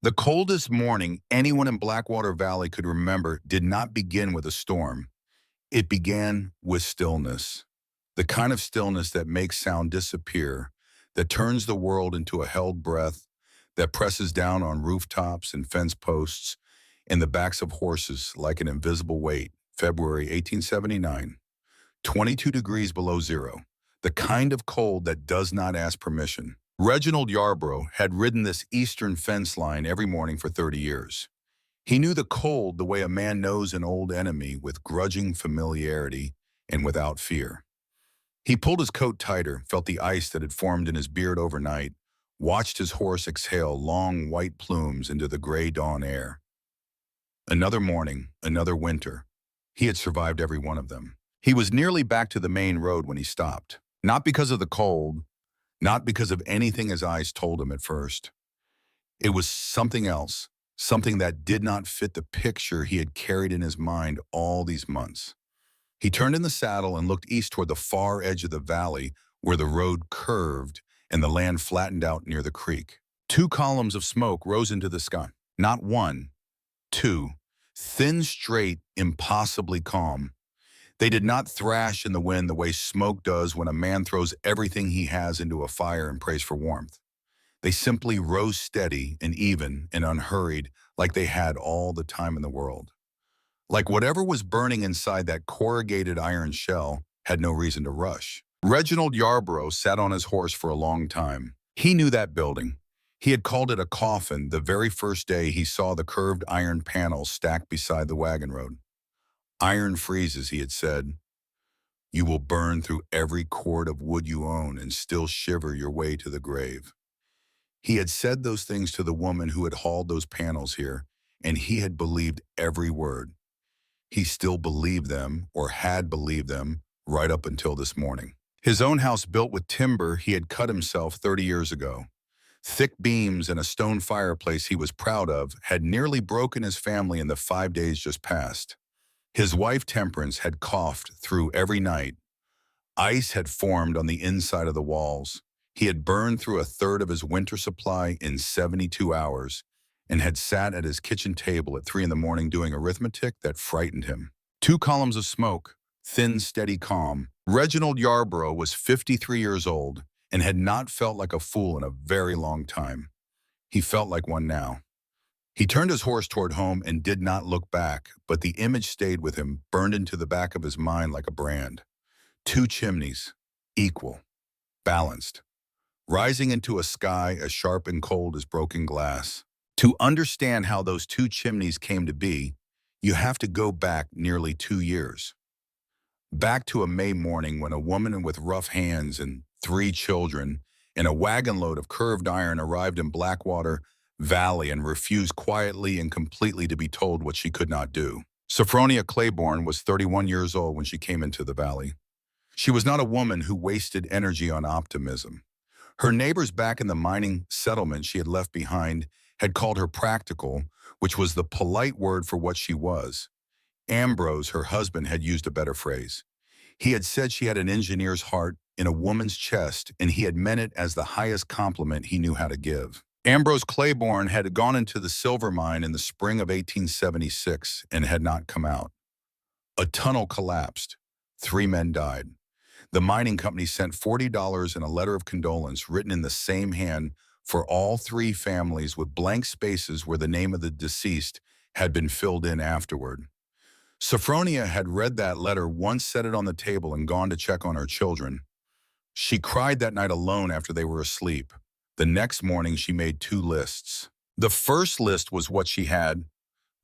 The coldest morning anyone in Blackwater Valley could remember did not begin with a storm. It began with stillness. The kind of stillness that makes sound disappear, that turns the world into a held breath, that presses down on rooftops and fence posts and the backs of horses like an invisible weight. February 1879, 22 degrees below zero. The kind of cold that does not ask permission. Reginald Yarborough had ridden this eastern fence line every morning for 30 years. He knew the cold the way a man knows an old enemy, with grudging familiarity and without fear. He pulled his coat tighter, felt the ice that had formed in his beard overnight, watched his horse exhale long white plumes into the gray dawn air. Another morning, another winter. He had survived every one of them. He was nearly back to the main road when he stopped. Not because of the cold, not because of anything his eyes told him at first. It was something else, something that did not fit the picture he had carried in his mind all these months. He turned in the saddle and looked east toward the far edge of the valley where the road curved and the land flattened out near the creek. Two columns of smoke rose into the sky. Not one, two. Thin, straight, impossibly calm. They did not thrash in the wind the way smoke does when a man throws everything he has into a fire and prays for warmth. They simply rose steady and even and unhurried, like they had all the time in the world. Like whatever was burning inside that corrugated iron shell had no reason to rush. Reginald Yarborough sat on his horse for a long time. He knew that building. He had called it a coffin the very first day he saw the curved iron panels stacked beside the wagon road. Iron freezes, he had said. You will burn through every cord of wood you own and still shiver your way to the grave. He had said those things to the woman who had hauled those panels here, and he had believed every word. He still believed them, or had believed them, right up until this morning. His own house, built with timber he had cut himself 30 years ago. Thick beams and a stone fireplace he was proud of had nearly broken his family in the 5 days just past. His wife Temperance had coughed through every night. Ice had formed on the inside of the walls. He had burned through a third of his winter supply in 72 hours and had sat at his kitchen table at 3 in the morning doing arithmetic that frightened him. Two columns of smoke, thin, steady calm. Reginald Yarborough was 53 years old and had not felt like a fool in a very long time. He felt like one now. He turned his horse toward home and did not look back, but the image stayed with him, burned into the back of his mind like a brand. Two chimneys, equal, balanced, rising into a sky as sharp and cold as broken glass. To understand how those two chimneys came to be, you have to go back nearly 2 years. Back to a May morning when a woman with rough hands and 3 children and a wagon load of curved iron arrived in Blackwater Valley and refused quietly and completely to be told what she could not do. Sophronia Claiborne was 31 years old when she came into the valley. She was not a woman who wasted energy on optimism. Her neighbors back in the mining settlement she had left behind had called her practical, which was the polite word for what she was. Ambrose, her husband, had used a better phrase. He had said she had an engineer's heart in a woman's chest, and he had meant it as the highest compliment he knew how to give. Ambrose Claiborne had gone into the silver mine in the spring of 1876 and had not come out. A tunnel collapsed. 3 men died. The mining company sent $40 and a letter of condolence written in the same hand for all 3 families, with blank spaces where the name of the deceased had been filled in afterward. Sophronia had read that letter once, set it on the table, and gone to check on her children. She cried that night alone after they were asleep. The next morning she made 2 lists. The first list was what she had.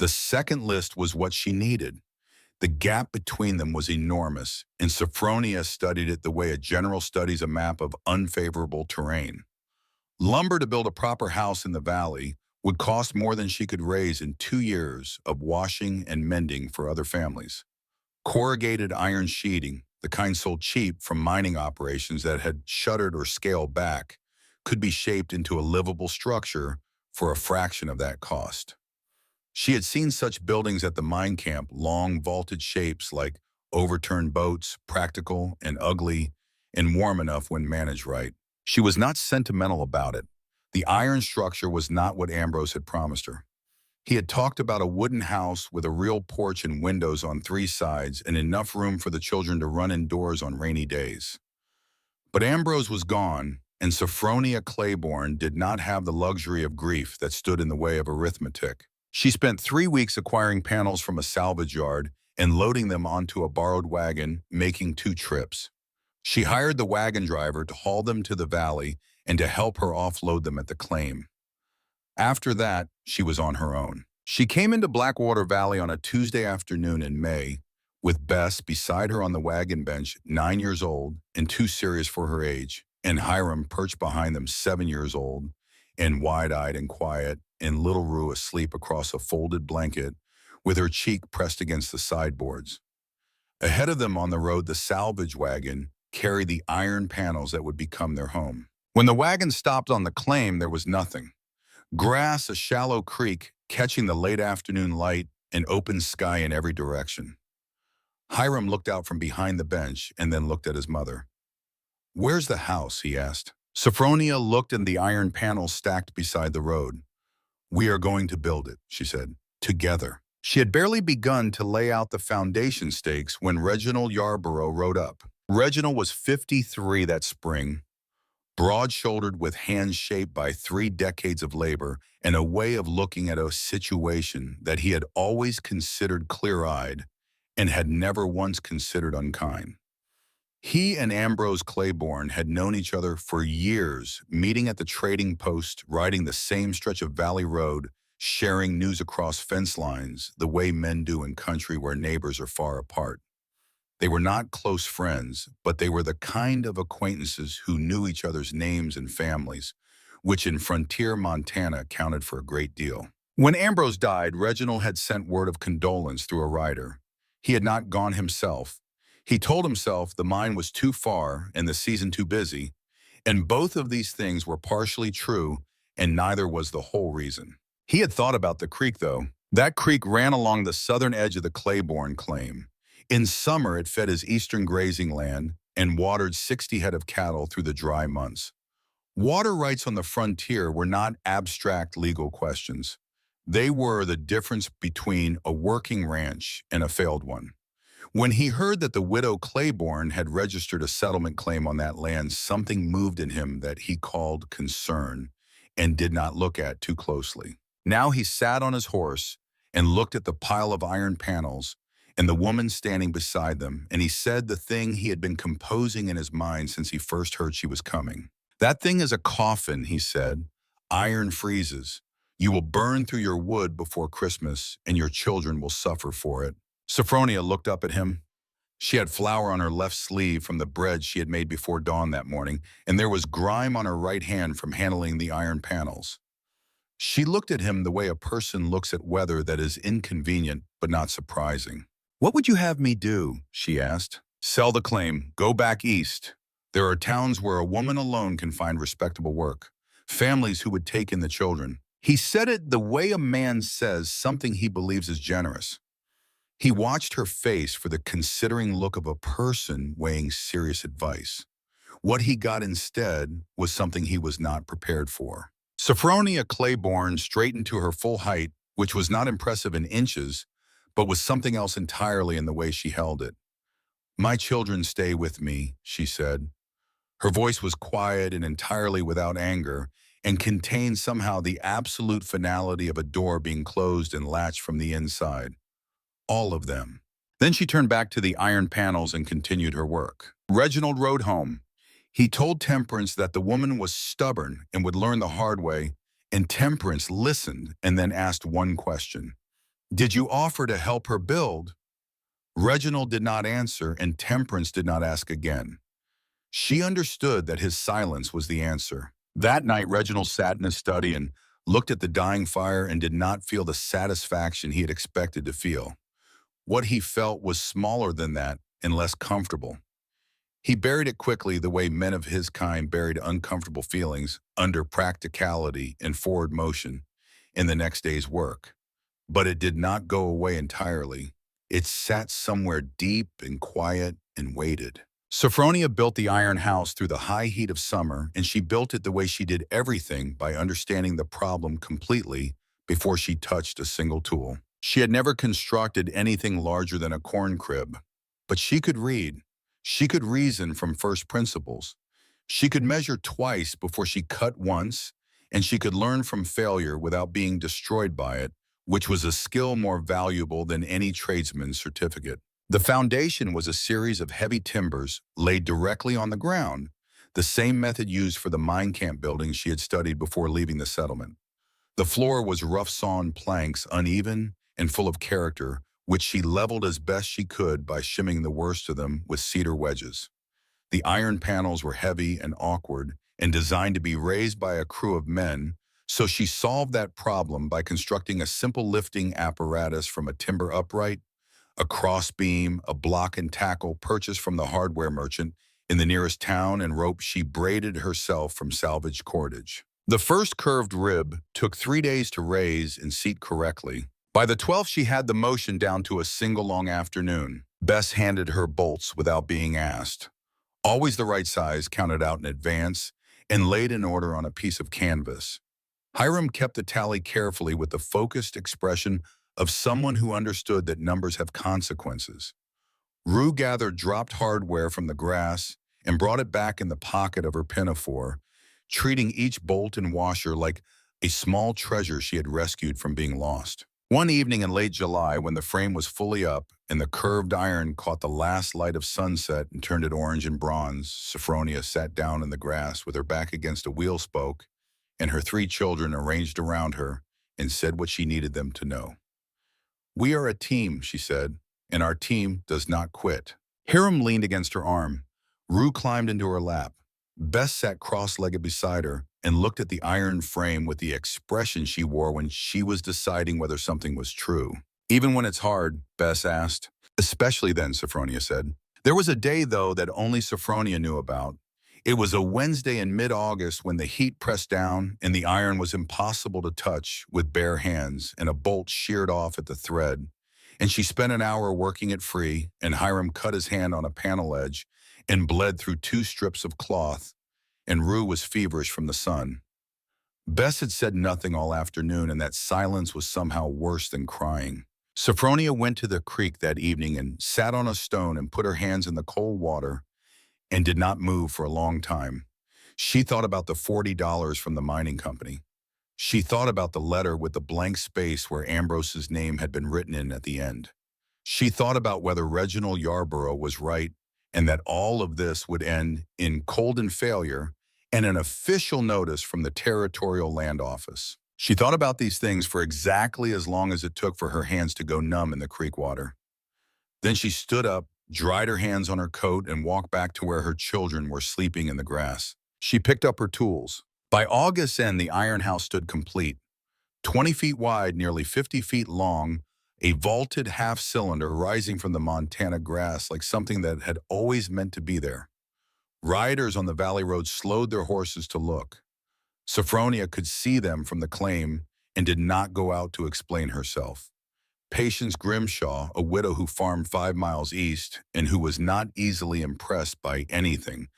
The second list was what she needed. The gap between them was enormous, and Sophronia studied it the way a general studies a map of unfavorable terrain. Lumber to build a proper house in the valley would cost more than she could raise in 2 years of washing and mending for other families. Corrugated iron sheeting, the kind sold cheap from mining operations that had shuttered or scaled back, could be shaped into a livable structure for a fraction of that cost. She had seen such buildings at the mine camp, long vaulted shapes like overturned boats, practical and ugly, and warm enough when managed right. She was not sentimental about it. The iron structure was not what Ambrose had promised her. He had talked about a wooden house with a real porch and windows on three sides and enough room for the children to run indoors on rainy days. But Ambrose was gone, and Sophronia Claiborne did not have the luxury of grief that stood in the way of arithmetic. She spent 3 weeks acquiring panels from a salvage yard and loading them onto a borrowed wagon, making 2 trips. She hired the wagon driver to haul them to the valley and to help her offload them at the claim. After that, she was on her own. She came into Blackwater Valley on a Tuesday afternoon in May, with Bess beside her on the wagon bench, 9 years old and too serious for her age, and Hiram perched behind them, 7 years old, and wide-eyed and quiet, and little Rue asleep across a folded blanket with her cheek pressed against the sideboards. Ahead of them on the road, the salvage wagon carried the iron panels that would become their home. When the wagon stopped on the claim, there was nothing. Grass, a shallow creek, catching the late afternoon light, and open sky in every direction. Hiram looked out from behind the bench and then looked at his mother. "Where's the house?" he asked. Sophronia looked at the iron panels stacked beside the road. "We are going to build it," she said, "together." She had barely begun to lay out the foundation stakes when Reginald Yarborough rode up. Reginald was 53 that spring, broad-shouldered with hands shaped by 3 decades of labor and a way of looking at a situation that he had always considered clear-eyed and had never once considered unkind. He and Ambrose Claiborne had known each other for years, meeting at the trading post, riding the same stretch of valley road, sharing news across fence lines, the way men do in country where neighbors are far apart. They were not close friends, but they were the kind of acquaintances who knew each other's names and families, which in frontier Montana counted for a great deal. When Ambrose died, Reginald had sent word of condolence through a rider. He had not gone himself. He told himself the mine was too far and the season too busy, and both of these things were partially true, and neither was the whole reason. He had thought about the creek, though. That creek ran along the southern edge of the Claiborne claim. In summer, it fed his eastern grazing land and watered 60 head of cattle through the dry months. Water rights on the frontier were not abstract legal questions. They were the difference between a working ranch and a failed one. When he heard that the widow Claiborne had registered a settlement claim on that land, something moved in him that he called concern and did not look at too closely. Now he sat on his horse and looked at the pile of iron panels and the woman standing beside them, and he said the thing he had been composing in his mind since he first heard she was coming. "That thing is a coffin," he said. "Iron freezes. You will burn through your wood before Christmas, and your children will suffer for it." Sophronia looked up at him. She had flour on her left sleeve from the bread she had made before dawn that morning, and there was grime on her right hand from handling the iron panels. She looked at him the way a person looks at weather that is inconvenient but not surprising. "What would you have me do?" she asked. "Sell the claim. Go back east. There are towns where a woman alone can find respectable work. Families who would take in the children." He said it the way a man says something he believes is generous. He watched her face for the considering look of a person weighing serious advice. What he got instead was something he was not prepared for. Sophronia Claiborne straightened to her full height, which was not impressive in inches, but was something else entirely in the way she held it. "My children stay with me," she said. Her voice was quiet and entirely without anger, and contained somehow the absolute finality of a door being closed and latched from the inside. "All of them." Then she turned back to the iron panels and continued her work. Reginald rode home. He told Temperance that the woman was stubborn and would learn the hard way, and Temperance listened and then asked one question. "Did you offer to help her build?" Reginald did not answer, and Temperance did not ask again. She understood that his silence was the answer. That night, Reginald sat in his study and looked at the dying fire and did not feel the satisfaction he had expected to feel. What he felt was smaller than that and less comfortable. He buried it quickly the way men of his kind buried uncomfortable feelings under practicality and forward motion in the next day's work. But it did not go away entirely. It sat somewhere deep and quiet and waited. Sophronia built the iron house through the high heat of summer, and she built it the way she did everything by understanding the problem completely before she touched a single tool. She had never constructed anything larger than a corn crib, but she could read. She could reason from first principles. She could measure twice before she cut once, and she could learn from failure without being destroyed by it, which was a skill more valuable than any tradesman's certificate. The foundation was a series of heavy timbers laid directly on the ground, the same method used for the mine camp buildings she had studied before leaving the settlement. The floor was rough-sawn planks, uneven and full of character, which she leveled as best she could by shimming the worst of them with cedar wedges. The iron panels were heavy and awkward and designed to be raised by a crew of men, so she solved that problem by constructing a simple lifting apparatus from a timber upright, a crossbeam, a block and tackle purchased from the hardware merchant in the nearest town, and rope she braided herself from salvaged cordage. The first curved rib took 3 days to raise and seat correctly. By the 12th, she had the motion down to a single long afternoon. Bess handed her bolts without being asked. Always the right size, counted out in advance, and laid in order on a piece of canvas. Hiram kept the tally carefully with the focused expression of someone who understood that numbers have consequences. Rue gathered dropped hardware from the grass and brought it back in the pocket of her pinafore, treating each bolt and washer like a small treasure she had rescued from being lost. One evening in late July, when the frame was fully up and the curved iron caught the last light of sunset and turned it orange and bronze, Sophronia sat down in the grass with her back against a wheel spoke and her 3 children arranged around her and said what she needed them to know. "We are a team," she said, "and our team does not quit." Hiram leaned against her arm. Rue climbed into her lap. Bess sat cross-legged beside her and looked at the iron frame with the expression she wore when she was deciding whether something was true. "Even when it's hard?" Bess asked. "Especially then," Sophronia said. There was a day, though, that only Sophronia knew about. It was a Wednesday in mid-August when the heat pressed down and the iron was impossible to touch with bare hands and a bolt sheared off at the thread. And she spent an hour working it free, and Hiram cut his hand on a panel edge and bled through 2 strips of cloth, and Rue was feverish from the sun. Bess had said nothing all afternoon, and that silence was somehow worse than crying. Sophronia went to the creek that evening and sat on a stone and put her hands in the cold water and did not move for a long time. She thought about the $40 from the mining company. She thought about the letter with the blank space where Ambrose's name had been written in at the end. She thought about whether Reginald Yarborough was right and that all of this would end in cold and failure and an official notice from the Territorial Land Office. She thought about these things for exactly as long as it took for her hands to go numb in the creek water. Then she stood up, dried her hands on her coat, and walked back to where her children were sleeping in the grass. She picked up her tools. By August's end, the iron house stood complete. 20 feet wide, nearly 50 feet long, a vaulted half-cylinder rising from the Montana grass like something that had always meant to be there. Riders on the valley road slowed their horses to look. Sophronia could see them from the claim and did not go out to explain herself. Patience Grimshaw, a widow who farmed 5 miles east and who was not easily impressed by anything,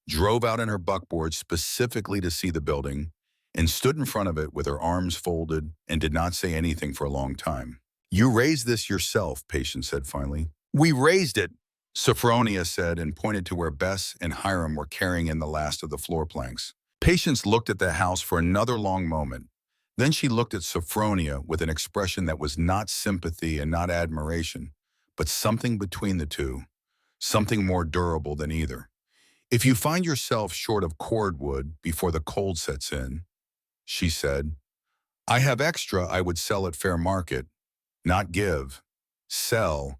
drove out in her buckboard specifically to see the building and stood in front of it with her arms folded and did not say anything for a long time. "You raised this yourself," Patience said finally. "We raised it," Sophronia said, and pointed to where Bess and Hiram were carrying in the last of the floor planks. Patience looked at the house for another long moment. Then she looked at Sophronia with an expression that was not sympathy and not admiration, but something between the two, something more durable than either. "If you find yourself short of cordwood before the cold sets in," she said, "I have extra I would sell at fair market. Not give. Sell.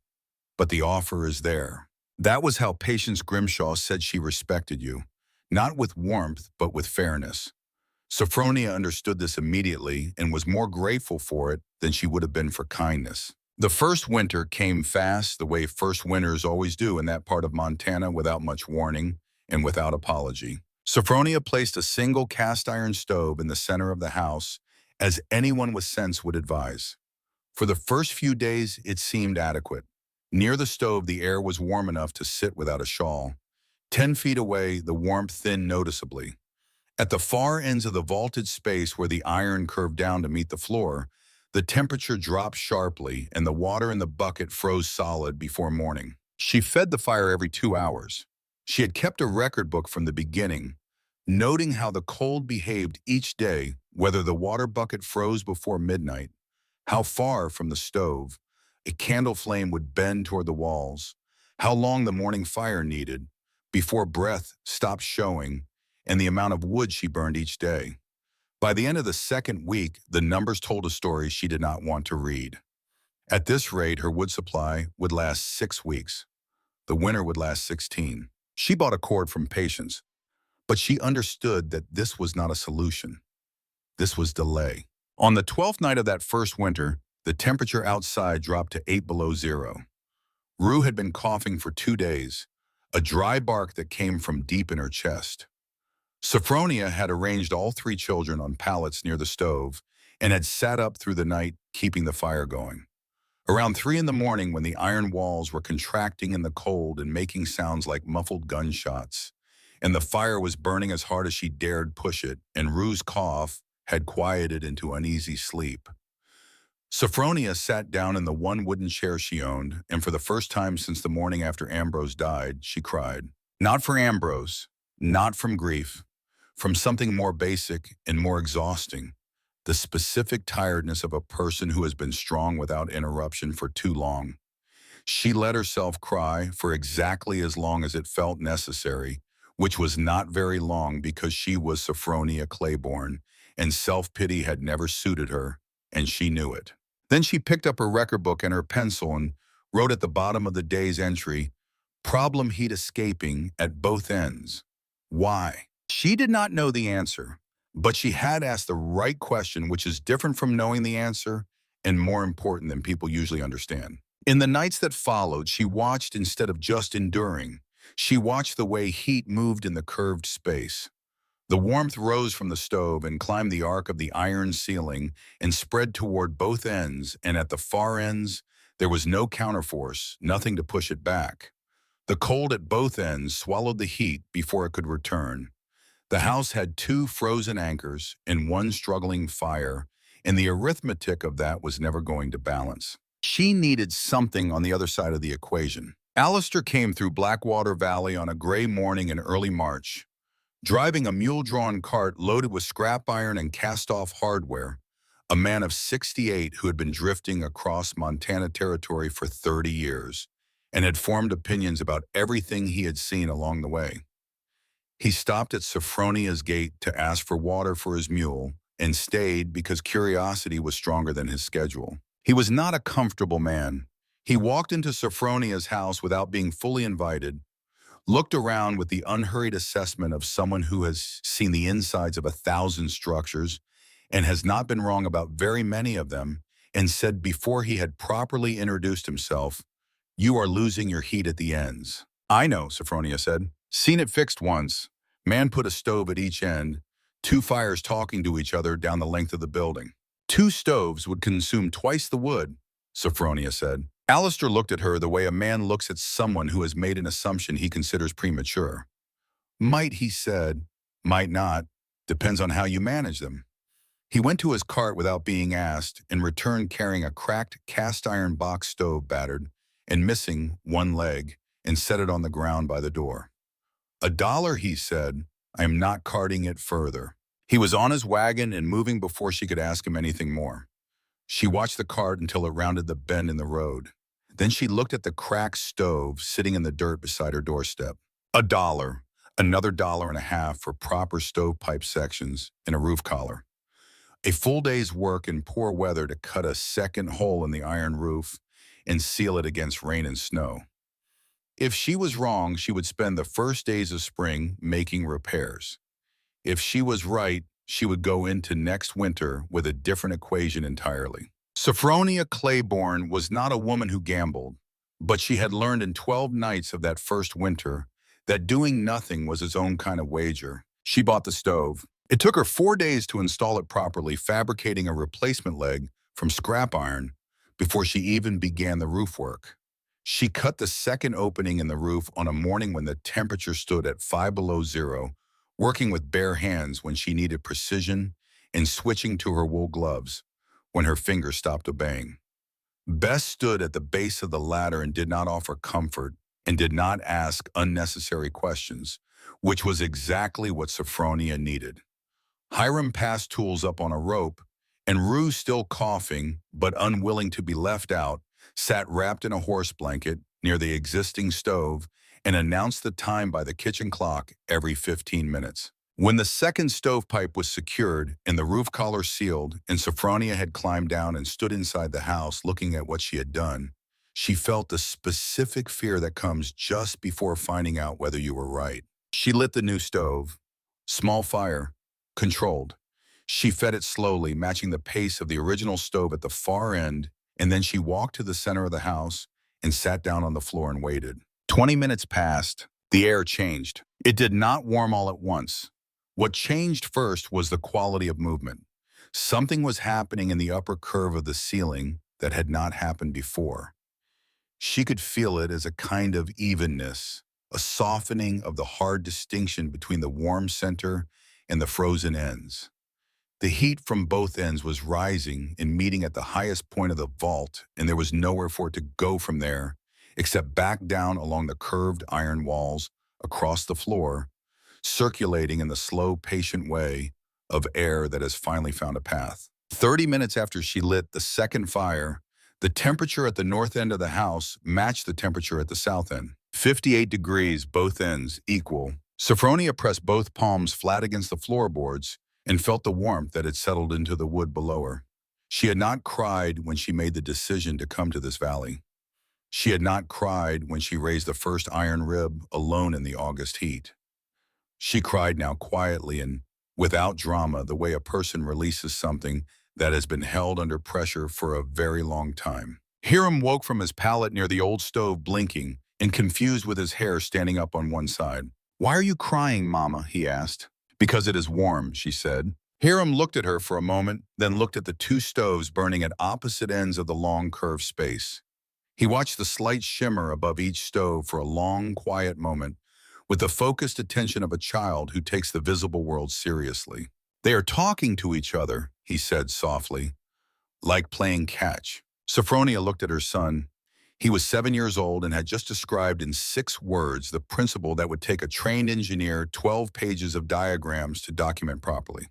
But the offer is there." That was how Patience Grimshaw said she respected you. Not with warmth, but with fairness. Sophronia understood this immediately and was more grateful for it than she would have been for kindness. The first winter came fast, the way first winters always do in that part of Montana, without much warning and without apology. Sophronia placed a single cast-iron stove in the center of the house, as anyone with sense would advise. For the first few days, it seemed adequate. Near the stove, the air was warm enough to sit without a shawl. 10 feet away, the warmth thinned noticeably. At the far ends of the vaulted space where the iron curved down to meet the floor, the temperature dropped sharply and the water in the bucket froze solid before morning. She fed the fire every 2 hours. She had kept a record book from the beginning, noting how the cold behaved each day, whether the water bucket froze before midnight, how far from the stove a candle flame would bend toward the walls, how long the morning fire needed before breath stopped showing, and the amount of wood she burned each day. By the end of the second week, the numbers told a story she did not want to read. At this rate, her wood supply would last 6 weeks. The winter would last 16. She bought a cord from Patience, but she understood that this was not a solution. This was delay. On the 12th night of that first winter, the temperature outside dropped to 8 below zero. Rue had been coughing for 2 days, a dry bark that came from deep in her chest. Sophronia had arranged all 3 children on pallets near the stove and had sat up through the night, keeping the fire going. Around 3 in the morning, when the iron walls were contracting in the cold and making sounds like muffled gunshots, and the fire was burning as hard as she dared push it, and Rue's cough had quieted into uneasy sleep, Sophronia sat down in the one wooden chair she owned, and for the first time since the morning after Ambrose died, she cried. Not for Ambrose, not from grief, from something more basic and more exhausting, the specific tiredness of a person who has been strong without interruption for too long. She let herself cry for exactly as long as it felt necessary, which was not very long because she was Sophronia Claiborne, and self-pity had never suited her, and she knew it. Then she picked up her record book and her pencil and wrote at the bottom of the day's entry, "Problem heat escaping at both ends." Why? She did not know the answer, but she had asked the right question, which is different from knowing the answer and more important than people usually understand. In the nights that followed, she watched instead of just enduring. She watched the way heat moved in the curved space. The warmth rose from the stove and climbed the arc of the iron ceiling and spread toward both ends, and at the far ends, there was no counterforce, nothing to push it back. The cold at both ends swallowed the heat before it could return. The house had 2 frozen anchors and 1 struggling fire, and the arithmetic of that was never going to balance. She needed something on the other side of the equation. Alistair came through Blackwater Valley on a gray morning in early March, driving a mule-drawn cart loaded with scrap iron and cast-off hardware, a man of 68 who had been drifting across Montana territory for 30 years and had formed opinions about everything he had seen along the way. He stopped at Sophronia's gate to ask for water for his mule and stayed because curiosity was stronger than his schedule. He was not a comfortable man. He walked into Sophronia's house without being fully invited, looked around with the unhurried assessment of someone who has seen the insides of 1,000 structures and has not been wrong about very many of them, and said before he had properly introduced himself, "You are losing your heat at the ends." "I know," Sophronia said. "Seen it fixed once. Man put a stove at each end, 2 fires talking to each other down the length of the building." 2 stoves would consume twice the wood, Sophronia said. Alistair looked at her the way a man looks at someone who has made an assumption he considers premature. "Might," he said, "might not. Depends on how you manage them." He went to his cart without being asked and returned carrying a cracked cast-iron box stove battered and missing 1 leg, and set it on the ground by the door. $1, he said. "I am not carting it further." He was on his wagon and moving before she could ask him anything more. She watched the cart until it rounded the bend in the road. Then she looked at the cracked stove sitting in the dirt beside her doorstep. $1, another $1.50 for proper stovepipe sections and a roof collar. A full day's work in poor weather to cut a second hole in the iron roof and seal it against rain and snow. If she was wrong, she would spend the first days of spring making repairs. If she was right, she would go into next winter with a different equation entirely. Sophronia Claiborne was not a woman who gambled, but she had learned in 12 nights of that first winter that doing nothing was its own kind of wager. She bought the stove. It took her 4 days to install it properly, fabricating a replacement leg from scrap iron before she even began the roof work. She cut the second opening in the roof on a morning when the temperature stood at 5 below 0, working with bare hands when she needed precision and switching to her wool gloves when her fingers stopped obeying. Bess stood at the base of the ladder and did not offer comfort and did not ask unnecessary questions, which was exactly what Sophronia needed. Hiram passed tools up on a rope, and Rue, still coughing but unwilling to be left out, sat wrapped in a horse blanket near the existing stove and announced the time by the kitchen clock every 15 minutes. When the second stovepipe was secured and the roof collar sealed and Sophronia had climbed down and stood inside the house looking at what she had done, she felt the specific fear that comes just before finding out whether you were right. She lit the new stove. Small fire. Controlled. She fed it slowly, matching the pace of the original stove at the far end, and then she walked to the center of the house and sat down on the floor and waited. 20 minutes passed. The air changed. It did not warm all at once. What changed first was the quality of movement. Something was happening in the upper curve of the ceiling that had not happened before. She could feel it as a kind of evenness, a softening of the hard distinction between the warm center and the frozen ends. The heat from both ends was rising and meeting at the highest point of the vault, and there was nowhere for it to go from there, except back down along the curved iron walls, across the floor, circulating in the slow, patient way of air that has finally found a path. 30 minutes after she lit the second fire, the temperature at the north end of the house matched the temperature at the south end. 58 degrees, both ends, equal. Sophronia pressed both palms flat against the floorboards and felt the warmth that had settled into the wood below her. She had not cried when she made the decision to come to this valley. She had not cried when she raised the first iron rib alone in the August heat. She cried now quietly and without drama, the way a person releases something that has been held under pressure for a very long time. Hiram woke from his pallet near the old stove, blinking and confused with his hair standing up on one side. "Why are you crying, Mama?" he asked. "Because it is warm," she said. Hiram looked at her for a moment, then looked at the two stoves burning at opposite ends of the long curved space. He watched the slight shimmer above each stove for a long, quiet moment, with the focused attention of a child who takes the visible world seriously. "They are talking to each other," he said softly, "like playing catch." Sophronia looked at her son. He was 7 years old and had just described in 6 words the principle that would take a trained engineer 12 pages of diagrams to document properly.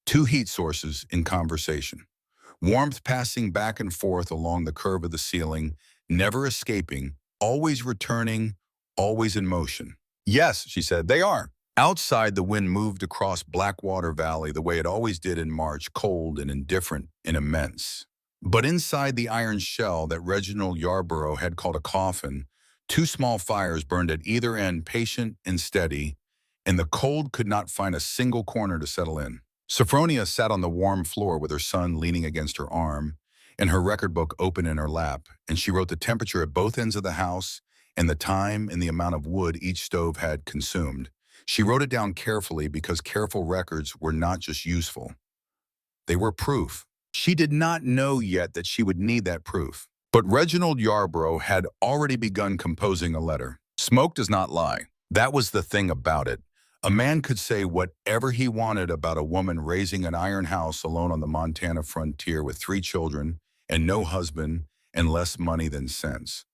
Two heat sources in conversation. Warmth passing back and forth along the curve of the ceiling, never escaping, always returning, always in motion. "Yes," she said, "they are." Outside, the wind moved across Blackwater Valley the way it always did in March, cold and indifferent and immense. But inside the iron shell that Reginald Yarborough had called a coffin, 2 small fires burned at either end, patient and steady, and the cold could not find a single corner to settle in. Sophronia sat on the warm floor with her son leaning against her arm, and her record book open in her lap, and she wrote the temperature at both ends of the house and the time and the amount of wood each stove had consumed. She wrote it down carefully because careful records were not just useful. They were proof. She did not know yet that she would need that proof. But Reginald Yarborough had already begun composing a letter. Smoke does not lie. That was the thing about it. A man could say whatever he wanted about a woman raising an iron house alone on the Montana frontier with 3 children and no husband and less money than sense.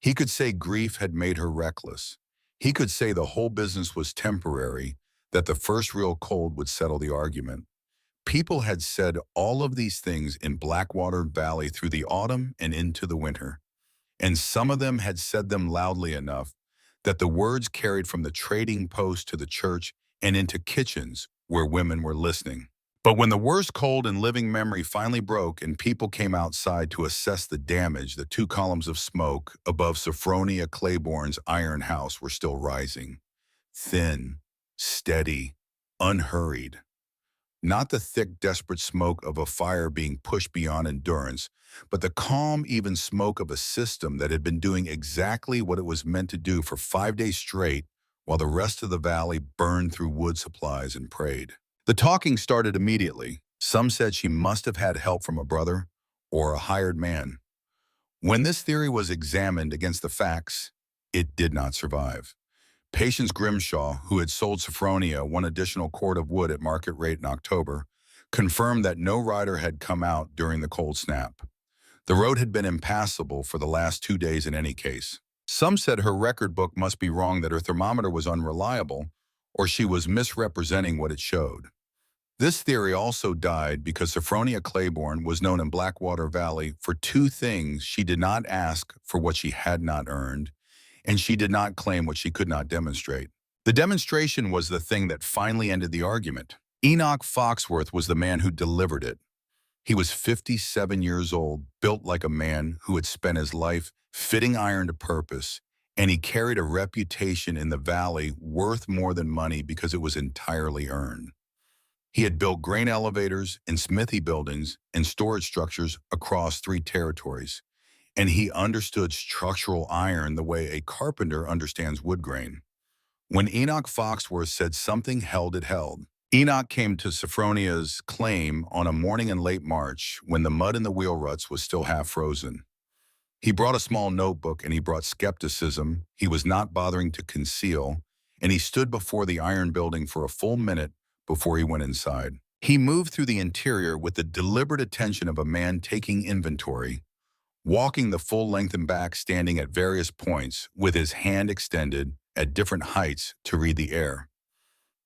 He could say grief had made her reckless. He could say the whole business was temporary, that the first real cold would settle the argument. People had said all of these things in Blackwater Valley through the autumn and into the winter, and some of them had said them loudly enough that the words carried from the trading post to the church and into kitchens where women were listening. But when the worst cold in living memory finally broke and people came outside to assess the damage, the 2 columns of smoke above Sophronia Claiborne's iron house were still rising. Thin, steady, unhurried. Not the thick, desperate smoke of a fire being pushed beyond endurance, but the calm, even smoke of a system that had been doing exactly what it was meant to do for 5 days straight while the rest of the valley burned through wood supplies and prayed. The talking started immediately. Some said she must have had help from a brother or a hired man. When this theory was examined against the facts, it did not survive. Patience Grimshaw, who had sold Sophronia one additional cord of wood at market rate in October, confirmed that no rider had come out during the cold snap. The road had been impassable for the last 2 days in any case. Some said her record book must be wrong, that her thermometer was unreliable, or she was misrepresenting what it showed. This theory also died because Sophronia Claiborne was known in Blackwater Valley for two things: she did not ask for what she had not earned, and she did not claim what she could not demonstrate. The demonstration was the thing that finally ended the argument. Enoch Foxworth was the man who delivered it. He was 57 years old, built like a man who had spent his life fitting iron to purpose, and he carried a reputation in the valley worth more than money because it was entirely earned. He had built grain elevators and smithy buildings and storage structures across 3 territories, and he understood structural iron the way a carpenter understands wood grain. When Enoch Foxworth said something held, it held. Enoch came to Sophronia's claim on a morning in late March when the mud in the wheel ruts was still half frozen. He brought a small notebook, and he brought skepticism he was not bothering to conceal, and he stood before the iron building for a full minute before he went inside. He moved through the interior with the deliberate attention of a man taking inventory, walking the full length and back, standing at various points with his hand extended at different heights to read the air.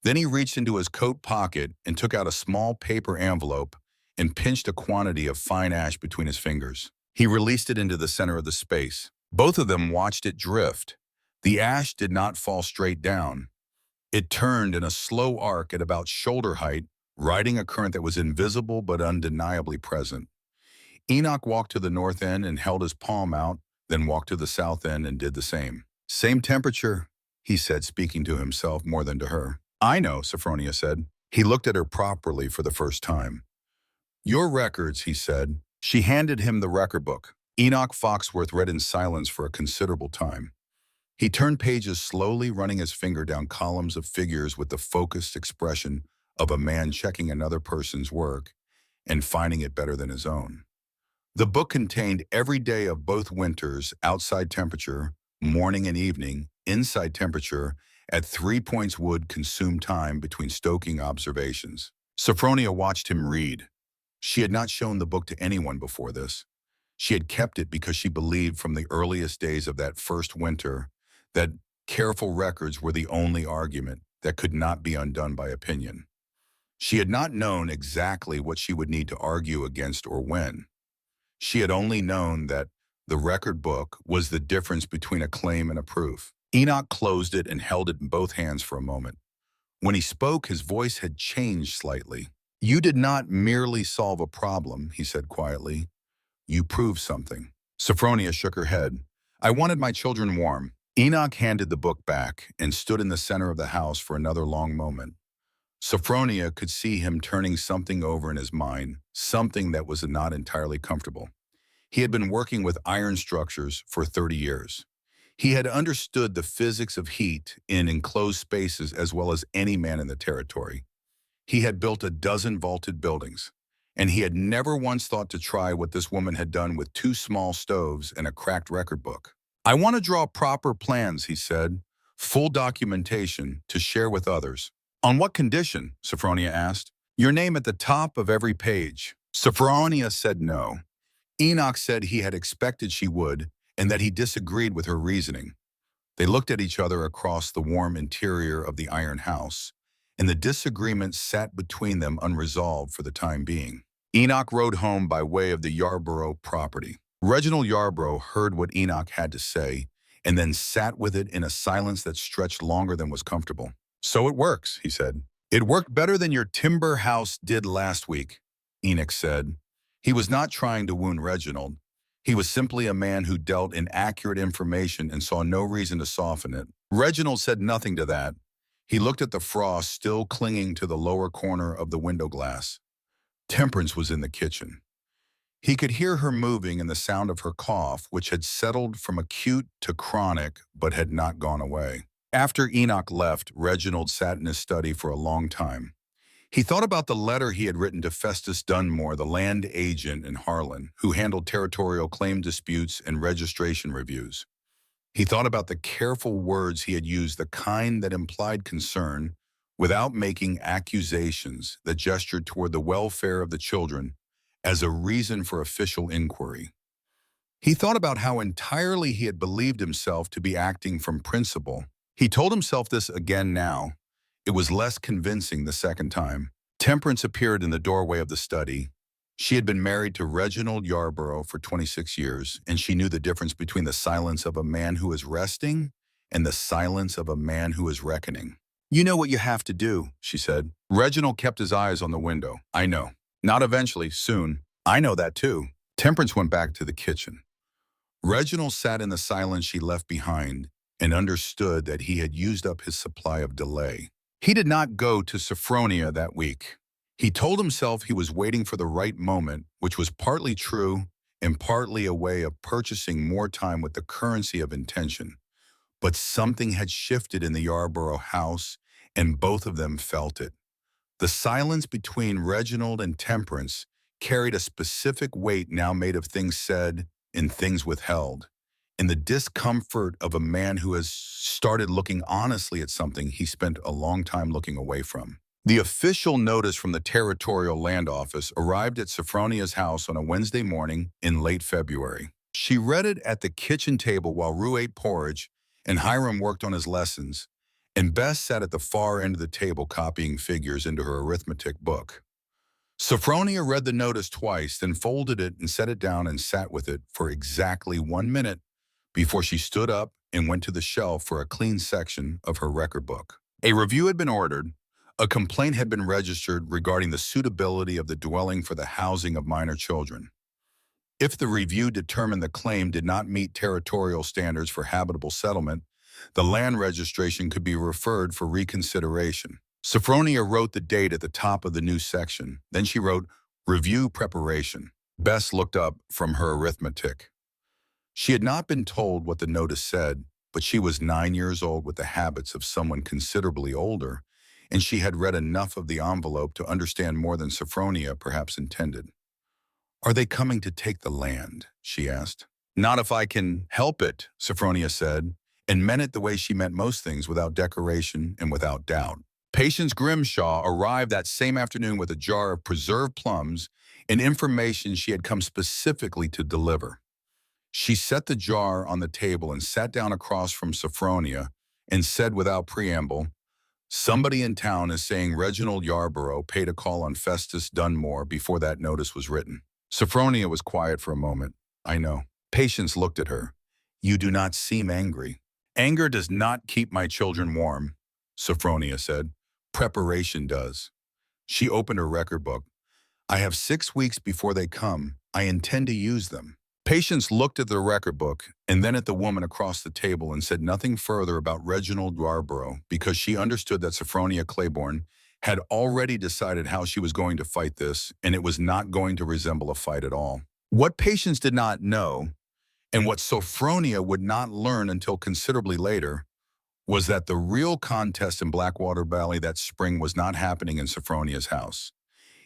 Then he reached into his coat pocket and took out a small paper envelope and pinched a quantity of fine ash between his fingers. He released it into the center of the space. Both of them watched it drift. The ash did not fall straight down. It turned in a slow arc at about shoulder height, riding a current that was invisible but undeniably present. Enoch walked to the north end and held his palm out, then walked to the south end and did the same. "Same temperature," he said, speaking to himself more than to her. "I know," Sophronia said. He looked at her properly for the first time. "Your records," he said. She handed him the record book. Enoch Foxworth read in silence for a considerable time. He turned pages slowly, running his finger down columns of figures with the focused expression of a man checking another person's work and finding it better than his own. The book contained every day of both winters: outside temperature, morning and evening; inside temperature, at 3 points wood consumed time between stoking observations. Sophronia watched him read. She had not shown the book to anyone before this. She had kept it because she believed from the earliest days of that first winter that careful records were the only argument that could not be undone by opinion. She had not known exactly what she would need to argue against or when. She had only known that the record book was the difference between a claim and a proof. Enoch closed it and held it in both hands for a moment. When he spoke, his voice had changed slightly. "You did not merely solve a problem," he said quietly. "You proved something." Sophronia shook her head. "I wanted my children warm." Enoch handed the book back and stood in the center of the house for another long moment. Sophronia could see him turning something over in his mind, something that was not entirely comfortable. He had been working with iron structures for 30 years. He had understood the physics of heat in enclosed spaces as well as any man in the territory. He had built a dozen vaulted buildings, and he had never once thought to try what this woman had done with 2 small stoves and a cracked record book. "I want to draw proper plans," he said, "full documentation to share with others." "On what condition?" Sophronia asked. "Your name at the top of every page." Sophronia said no. Enoch said he had expected she would, and that he disagreed with her reasoning. They looked at each other across the warm interior of the iron house, and the disagreement sat between them unresolved for the time being. Enoch rode home by way of the Yarborough property. Reginald Yarborough heard what Enoch had to say and then sat with it in a silence that stretched longer than was comfortable. "So it works," he said. "It worked better than your timber house did last week," Enoch said. He was not trying to wound Reginald. He was simply a man who dealt in accurate information and saw no reason to soften it. Reginald said nothing to that. He looked at the frost still clinging to the lower corner of the window glass. Temperance was in the kitchen. He could hear her moving and the sound of her cough, which had settled from acute to chronic but had not gone away. After Enoch left, Reginald sat in his study for a long time. He thought about the letter he had written to Festus Dunmore, the land agent in Heartland, who handled territorial claim disputes and registration reviews. He thought about the careful words he had used, the kind that implied concern without making accusations, that gestured toward the welfare of the children as a reason for official inquiry. He thought about how entirely he had believed himself to be acting from principle. He told himself this again now. It was less convincing the second time. Temperance appeared in the doorway of the study. She had been married to Reginald Yarborough for 26 years, and she knew the difference between the silence of a man who is resting and the silence of a man who is reckoning. "You know what you have to do," she said. Reginald kept his eyes on the window. "I know. Not eventually, soon. I know that too." Temperance went back to the kitchen. Reginald sat in the silence she left behind and understood that he had used up his supply of delay. He did not go to Sophronia that week. He told himself he was waiting for the right moment, which was partly true and partly a way of purchasing more time with the currency of intention. But something had shifted in the Yarborough house, and both of them felt it. The silence between Reginald and Temperance carried a specific weight now made of things said and things withheld, in the discomfort of a man who has started looking honestly at something he spent a long time looking away from. The official notice from the Territorial Land Office arrived at Sophronia's house on a Wednesday morning in late February. She read it at the kitchen table while Rue ate porridge and Hiram worked on his lessons, and Bess sat at the far end of the table copying figures into her arithmetic book. Sophronia read the notice twice, then folded it and set it down and sat with it for exactly 1 minute before she stood up and went to the shelf for a clean section of her record book. A review had been ordered. A complaint had been registered regarding the suitability of the dwelling for the housing of minor children. If the review determined the claim did not meet territorial standards for habitable settlement, the land registration could be referred for reconsideration. Sophronia wrote the date at the top of the new section. Then she wrote, "Review preparation." Bess looked up from her arithmetic. She had not been told what the notice said, but she was 9 years old with the habits of someone considerably older, and she had read enough of the envelope to understand more than Sophronia perhaps intended. "Are they coming to take the land?" she asked. "Not if I can help it," Sophronia said, and meant it the way she meant most things, without decoration and without doubt. Patience Grimshaw arrived that same afternoon with a jar of preserved plums and information she had come specifically to deliver. She set the jar on the table and sat down across from Sophronia and said without preamble, "Somebody in town is saying Reginald Yarborough paid a call on Festus Dunmore before that notice was written." Sophronia was quiet for a moment. "I know." Patience looked at her. "You do not seem angry." "Anger does not keep my children warm," Sophronia said. "Preparation does." She opened her record book. "I have 6 weeks before they come. I intend to use them." Patience looked at the record book and then at the woman across the table and said nothing further about Reginald Yarborough because she understood that Sophronia Claiborne had already decided how she was going to fight this, and it was not going to resemble a fight at all. What Patience did not know, and what Sophronia would not learn until considerably later, was that the real contest in Blackwater Valley that spring was not happening in Sophronia's house.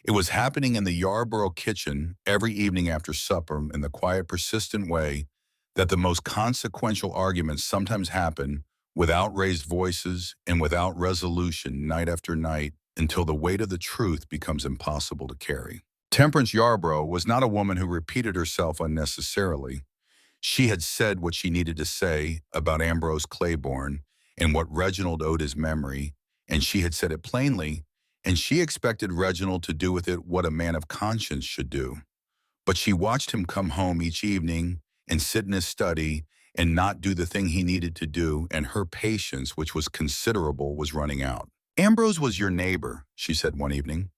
It was happening in the Yarborough kitchen every evening after supper in the quiet, persistent way that the most consequential arguments sometimes happen without raised voices and without resolution night after night until the weight of the truth becomes impossible to carry. Temperance Yarborough was not a woman who repeated herself unnecessarily. She had said what she needed to say about Ambrose Claiborne and what Reginald owed his memory, and she had said it plainly, and she expected Reginald to do with it what a man of conscience should do. But she watched him come home each evening and sit in his study and not do the thing he needed to do, and her patience, which was considerable, was running out. "Ambrose was your neighbor," she said one evening.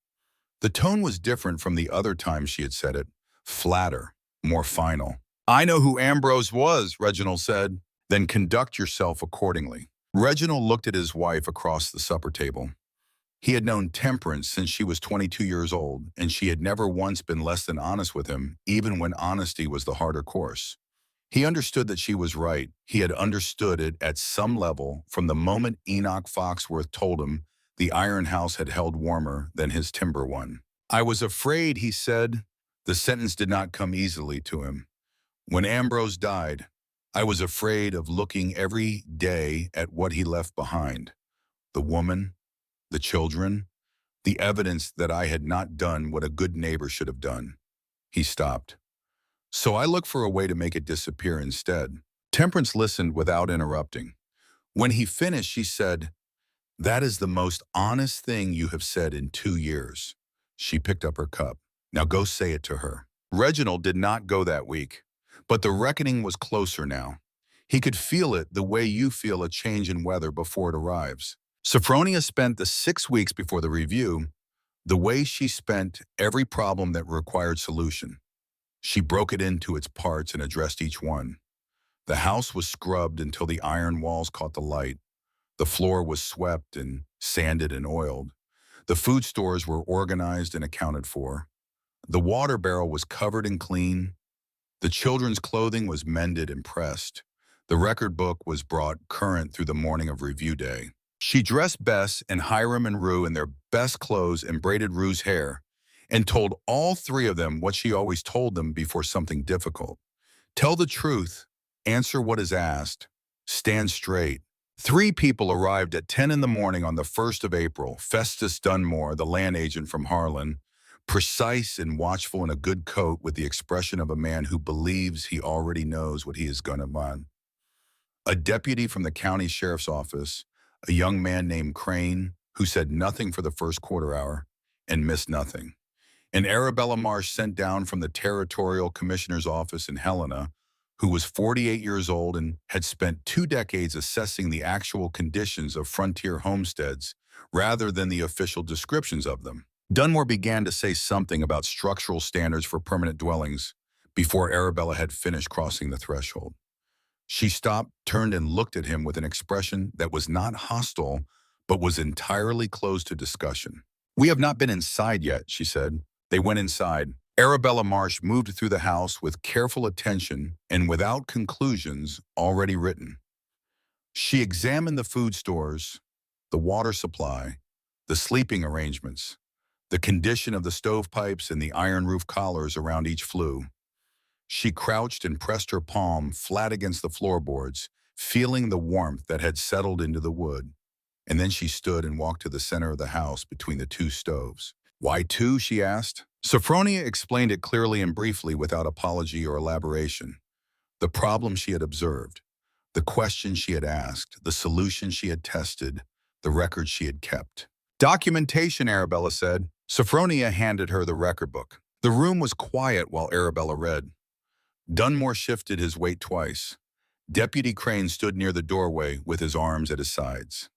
The tone was different from the other times she had said it, flatter, more final. "I know who Ambrose was," Reginald said. "Then conduct yourself accordingly." Reginald looked at his wife across the supper table. He had known Temperance since she was 22 years old, and she had never once been less than honest with him, even when honesty was the harder course. He understood that she was right. He had understood it at some level from the moment Enoch Foxworth told him The iron house had held warmer than his timber one. I was afraid, he said. The sentence did not come easily to him. When Ambrose died, I was afraid of looking every day at what he left behind. The woman, the children, the evidence that I had not done what a good neighbor should have done. He stopped. So I looked for a way to make it disappear instead. Temperance listened without interrupting. When he finished, she said, "That is the most honest thing you have said in 2 years." She picked up her cup. "Now go say it to her." Reginald did not go that week, but the reckoning was closer now. He could feel it the way you feel a change in weather before it arrives. Sophronia spent the 6 weeks before the review the way she spent every problem that required solution. She broke it into its parts and addressed each one. The house was scrubbed until the iron walls caught the light. The floor was swept and sanded and oiled. The food stores were organized and accounted for. The water barrel was covered and clean. The children's clothing was mended and pressed. The record book was brought current through the morning of review day. She dressed Bess and Hiram and Rue in their best clothes and braided Rue's hair, and told all 3 of them what she always told them before something difficult. Tell the truth, answer what is asked, stand straight. 3 people arrived at 10 in the morning on the 1st of April. Festus Dunmore, the land agent from Heartland, precise and watchful in a good coat with the expression of a man who believes he already knows what he is going to want. A deputy from the county sheriff's office, a young man named Crane, who said nothing for the first quarter hour and missed nothing. And Arabella Marsh sent down from the territorial commissioner's office in Helena, who was 48 years old and had spent 2 decades assessing the actual conditions of frontier homesteads rather than the official descriptions of them. Dunmore began to say something about structural standards for permanent dwellings before Arabella had finished crossing the threshold. She stopped, turned, and looked at him with an expression that was not hostile, but was entirely closed to discussion. "We have not been inside yet," she said. They went inside. Arabella Marsh moved through the house with careful attention and without conclusions already written. She examined the food stores, the water supply, the sleeping arrangements, the condition of the stovepipes and the iron roof collars around each flue. She crouched and pressed her palm flat against the floorboards, feeling the warmth that had settled into the wood. And then she stood and walked to the center of the house between the 2 stoves. "Why 2?" she asked. Sophronia explained it clearly and briefly without apology or elaboration. The problem she had observed, the questions she had asked, the solutions she had tested, the records she had kept. "Documentation," Arabella said. Sophronia handed her the record book. The room was quiet while Arabella read. Dunmore shifted his weight twice. Deputy Crane stood near the doorway with his arms at his sides.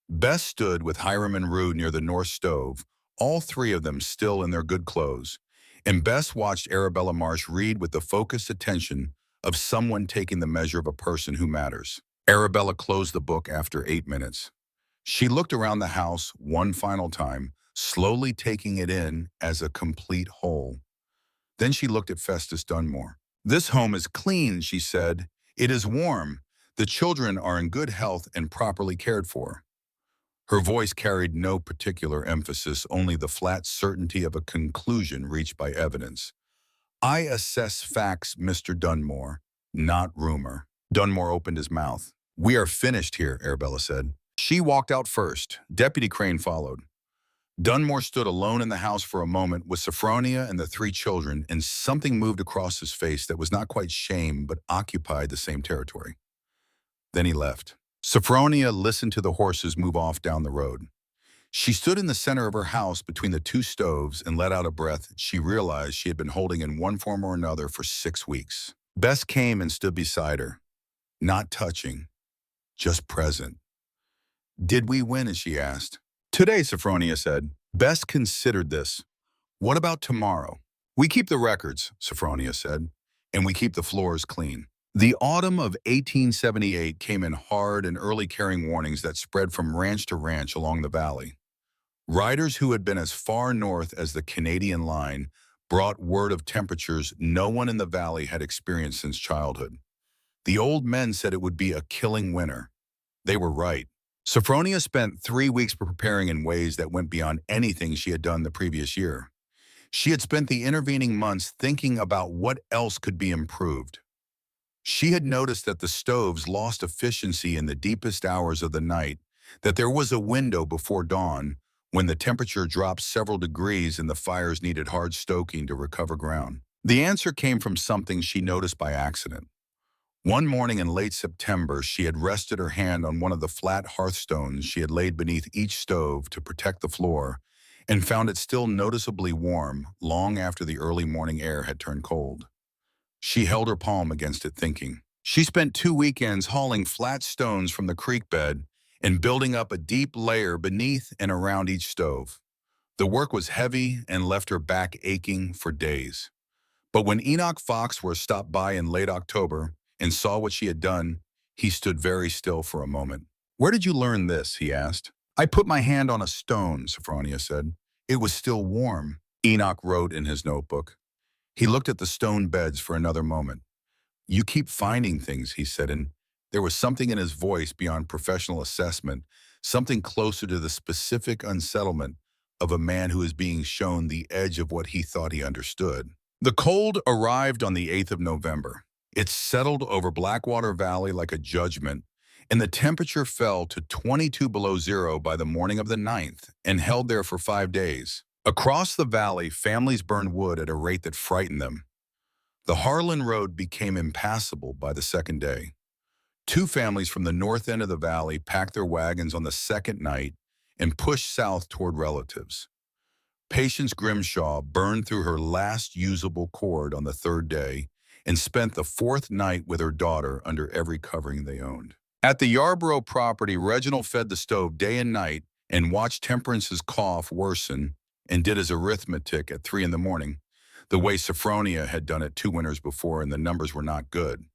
Bess stood with Hiram and Rue near the north stove, all 3 of them still in their good clothes, and Bess watched Arabella Marsh read with the focused attention of someone taking the measure of a person who matters. Arabella closed the book after 8 minutes. She looked around the house one final time, slowly taking it in as a complete whole. Then she looked at Festus Dunmore. "This home is clean," she said. "It is warm. The children are in good health and properly cared for." Her voice carried no particular emphasis, only the flat certainty of a conclusion reached by evidence. "I assess facts, Mr. Dunmore, not rumor." Dunmore opened his mouth. "We are finished here," Arabella said. She walked out first. Deputy Crane followed. Dunmore stood alone in the house for a moment with Sophronia and the 3 children, and something moved across his face that was not quite shame, but occupied the same territory. Then he left. Sophronia listened to the horses move off down the road. She stood in the center of her house between the 2 stoves and let out a breath she realized she had been holding in one form or another for 6 weeks. Bess came and stood beside her, not touching, just present. "Did we win?" she asked. "Today," Sophronia said. Bess considered this. "What about tomorrow?" "We keep the records," Sophronia said, "and we keep the floors clean." The autumn of 1878 came in hard and early carrying warnings that spread from ranch to ranch along the valley. Riders who had been as far north as the Canadian line brought word of temperatures no one in the valley had experienced since childhood. The old men said it would be a killing winter. They were right. Sophronia spent 3 weeks preparing in ways that went beyond anything she had done the previous year. She had spent the intervening months thinking about what else could be improved. She had noticed that the stoves lost efficiency in the deepest hours of the night, that there was a window before dawn when the temperature dropped several degrees and the fires needed hard stoking to recover ground. The answer came from something she noticed by accident. One morning in late September, she had rested her hand on one of the flat hearthstones she had laid beneath each stove to protect the floor, and found it still noticeably warm long after the early morning air had turned cold. She held her palm against it, thinking. She spent 2 weekends hauling flat stones from the creek bed and building up a deep layer beneath and around each stove. The work was heavy and left her back aching for days. But when Enoch Foxworth stopped by in late October and saw what she had done, he stood very still for a moment. "Where did you learn this?" he asked. "I put my hand on a stone," Sophronia said. "It was still warm," Enoch wrote in his notebook. He looked at the stone beds for another moment. "You keep finding things," he said, and there was something in his voice beyond professional assessment, something closer to the specific unsettlement of a man who is being shown the edge of what he thought he understood. The cold arrived on the 8th of November. It settled over Blackwater Valley like a judgment, and the temperature fell to 22 below zero by the morning of the 9th and held there for 5 days. Across the valley, families burned wood at a rate that frightened them. The Heartland Road became impassable by the second day. 2 families from the north end of the valley packed their wagons on the second night and pushed south toward relatives. Patience Grimshaw burned through her last usable cord on the third day and spent the fourth night with her daughter under every covering they owned. At the Yarborough property, Reginald fed the stove day and night and watched Temperance's cough worsen and did his arithmetic at 3 in the morning, the way Sophronia had done it 2 winters before, and the numbers were not good.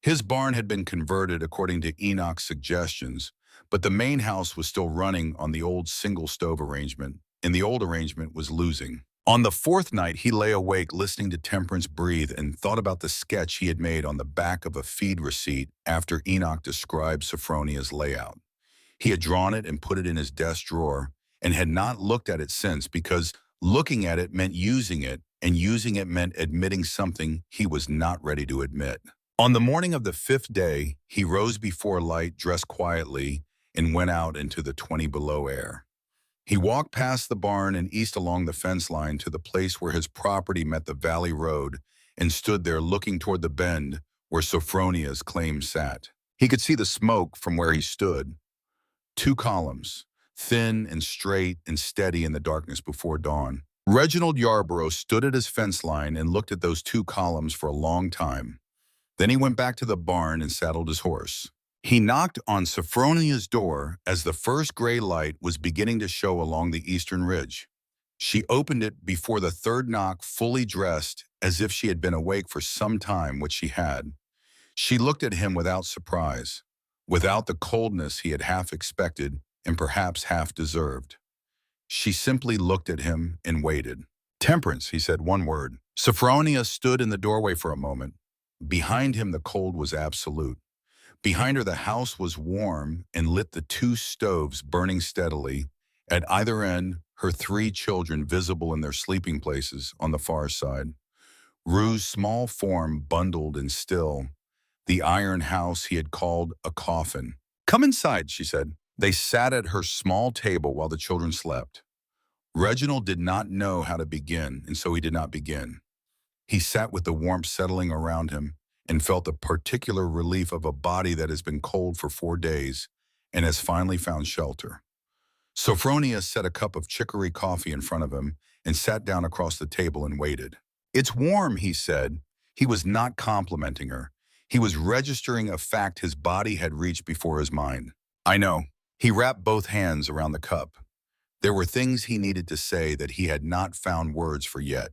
His barn had been converted according to Enoch's suggestions, but the main house was still running on the old single stove arrangement, and the old arrangement was losing. On the fourth night, he lay awake listening to Temperance breathe and thought about the sketch he had made on the back of a feed receipt after Enoch described Sophronia's layout. He had drawn it and put it in his desk drawer and had not looked at it since, because looking at it meant using it, and using it meant admitting something he was not ready to admit. On the morning of the 5th day, he rose before light, dressed quietly, and went out into the 20 below air. He walked past the barn and east along the fence line to the place where his property met the valley road and stood there looking toward the bend where Sophronia's claim sat. He could see the smoke from where he stood. 2 columns, thin and straight and steady in the darkness before dawn. Reginald Yarborough stood at his fence line and looked at those 2 columns for a long time. Then he went back to the barn and saddled his horse. He knocked on Sophronia's door as the first gray light was beginning to show along the eastern ridge. She opened it before the third knock, fully dressed, as if she had been awake for some time, which she had. She looked at him without surprise, without the coldness he had half expected and perhaps half deserved. She simply looked at him and waited. "Temperance," he said, one word. Sophronia stood in the doorway for a moment. Behind him, the cold was absolute. Behind her, the house was warm and lit, the 2 stoves burning steadily. At either end, her 3 children visible in their sleeping places on the far side. Rue's small form bundled and still, the iron house he had called a coffin. "Come inside," she said. They sat at her small table while the children slept. Reginald did not know how to begin, and so he did not begin. He sat with the warmth settling around him and felt the particular relief of a body that has been cold for 4 days and has finally found shelter. Sophronia set a cup of chicory coffee in front of him and sat down across the table and waited. "It's warm," he said. He was not complimenting her. He was registering a fact his body had reached before his mind. "I know." He wrapped both hands around the cup. There were things he needed to say that he had not found words for yet.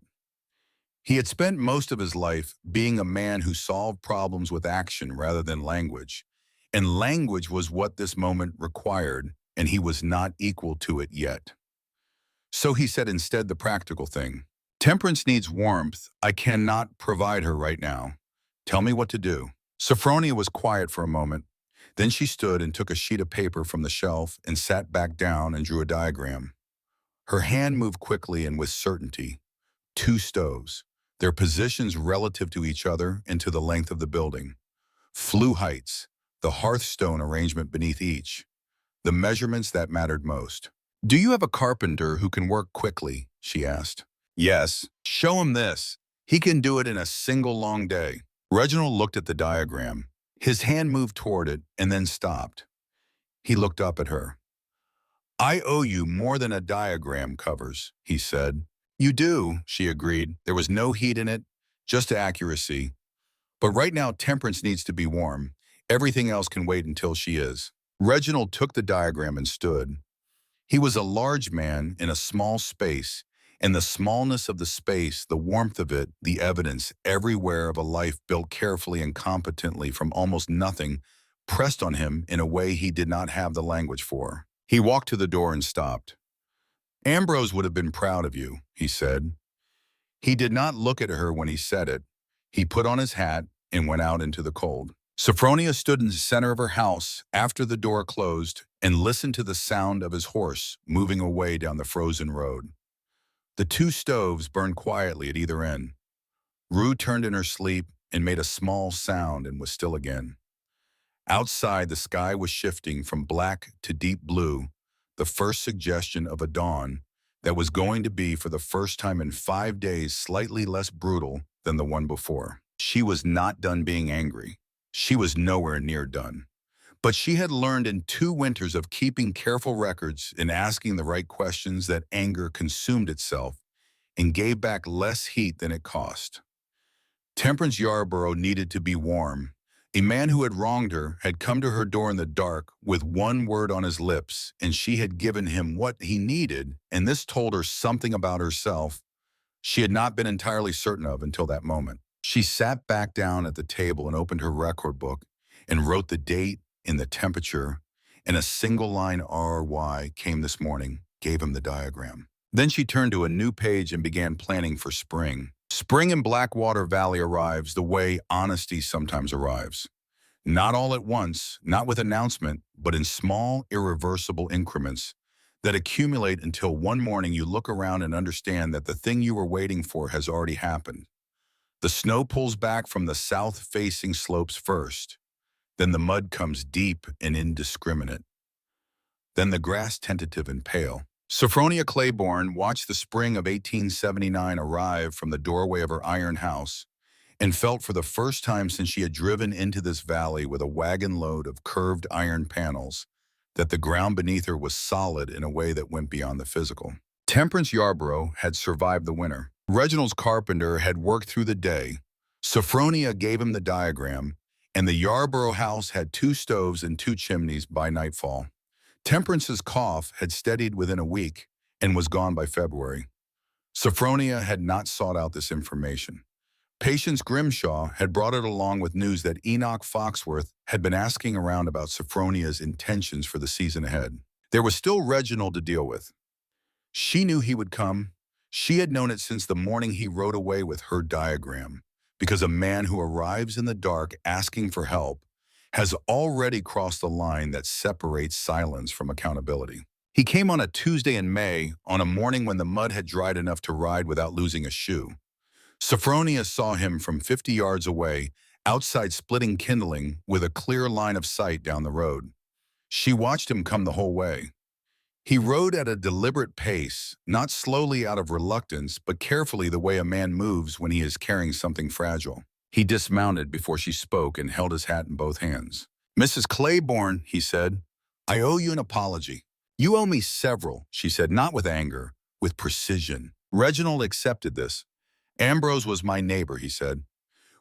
He had spent most of his life being a man who solved problems with action rather than language, and language was what this moment required, and he was not equal to it yet. So he said instead the practical thing. "Temperance needs warmth. I cannot provide her right now. Tell me what to do." Sophronia was quiet for a moment. Then she stood and took a sheet of paper from the shelf and sat back down and drew a diagram. Her hand moved quickly and with certainty. Two stoves, their positions relative to each other and to the length of the building. Flue heights, the hearthstone arrangement beneath each. The measurements that mattered most. "Do you have a carpenter who can work quickly?" she asked. "Yes." "Show him this. He can do it in a single long day." Reginald looked at the diagram. His hand moved toward it and then stopped. He looked up at her. "I owe you more than a diagram covers," he said. "You do," she agreed. There was no heat in it, just accuracy. "But right now, Temperance needs to be warm. Everything else can wait until she is." Reginald took the diagram and stood. He was a large man in a small space, and the smallness of the space, the warmth of it, the evidence everywhere of a life built carefully and competently from almost nothing, pressed on him in a way he did not have the language for. He walked to the door and stopped. "Ambrose would have been proud of you," he said. He did not look at her when he said it. He put on his hat and went out into the cold. Sophronia stood in the center of her house after the door closed and listened to the sound of his horse moving away down the frozen road. The two stoves burned quietly at either end. Rue turned in her sleep and made a small sound and was still again. Outside, the sky was shifting from black to deep blue, the first suggestion of a dawn that was going to be, for the first time in 5 days, slightly less brutal than the one before. She was not done being angry. She was nowhere near done. But she had learned in 2 winters of keeping careful records and asking the right questions that anger consumed itself and gave back less heat than it cost. Temperance Yarborough needed to be warm. A man who had wronged her had come to her door in the dark with one word on his lips, and she had given him what he needed, and this told her something about herself she had not been entirely certain of until that moment. She sat back down at the table and opened her record book and wrote the date and the temperature, and a single line RY came this morning, gave him the diagram. Then she turned to a new page and began planning for spring. Spring in Blackwater Valley arrives the way honesty sometimes arrives. Not all at once, not with announcement, but in small, irreversible increments that accumulate until one morning you look around and understand that the thing you were waiting for has already happened. The snow pulls back from the south-facing slopes first. Then the mud comes deep and indiscriminate. Then the grass tentative and pale. Sophronia Claiborne watched the spring of 1879 arrive from the doorway of her iron house and felt for the first time since she had driven into this valley with a wagon load of curved iron panels that the ground beneath her was solid in a way that went beyond the physical. Temperance Yarborough had survived the winter. Reginald's carpenter had worked through the day. Sophronia gave him the diagram, and the Yarborough house had 2 stoves and 2 chimneys by nightfall. Temperance's cough had steadied within a week and was gone by February. Sophronia had not sought out this information. Patience Grimshaw had brought it along with news that Enoch Foxworth had been asking around about Sophronia's intentions for the season ahead. There was still Reginald to deal with. She knew he would come. She had known it since the morning he rode away with her diagram, because a man who arrives in the dark asking for help has already crossed the line that separates silence from accountability. He came on a Tuesday in May, on a morning when the mud had dried enough to ride without losing a shoe. Sophronia saw him from 50 yards away, outside splitting kindling with a clear line of sight down the road. She watched him come the whole way. He rode at a deliberate pace, not slowly out of reluctance, but carefully the way a man moves when he is carrying something fragile. He dismounted before she spoke and held his hat in both hands. "Mrs. Claiborne," he said, "I owe you an apology." "You owe me several," she said, not with anger, with precision. Reginald accepted this. "Ambrose was my neighbor," he said.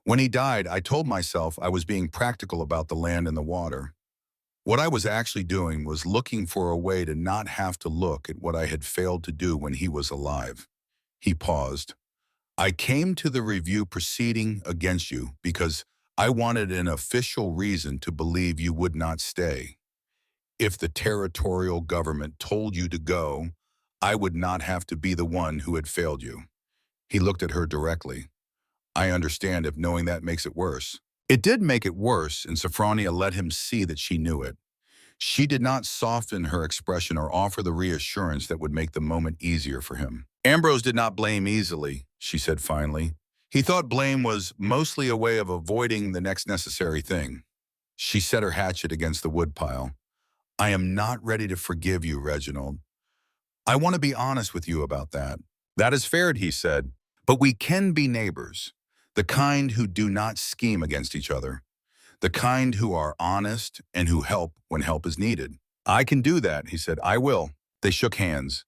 "When he died, I told myself I was being practical about the land and the water. What I was actually doing was looking for a way to not have to look at what I had failed to do when he was alive." He paused. "I came to the review proceeding against you because I wanted an official reason to believe you would not stay. If the territorial government told you to go, I would not have to be the one who had failed you." He looked at her directly. "I understand if knowing that makes it worse." It did make it worse, and Sophronia let him see that she knew it. She did not soften her expression or offer the reassurance that would make the moment easier for him. Ambrose did not blame easily, she said finally. He thought blame was mostly a way of avoiding the next necessary thing. She set her hatchet against the woodpile. I am not ready to forgive you, Reginald. I want to be honest with you about that. That is fair, he said. But we can be neighbors, the kind who do not scheme against each other, the kind who are honest and who help when help is needed. I can do that, he said. I will. They shook hands.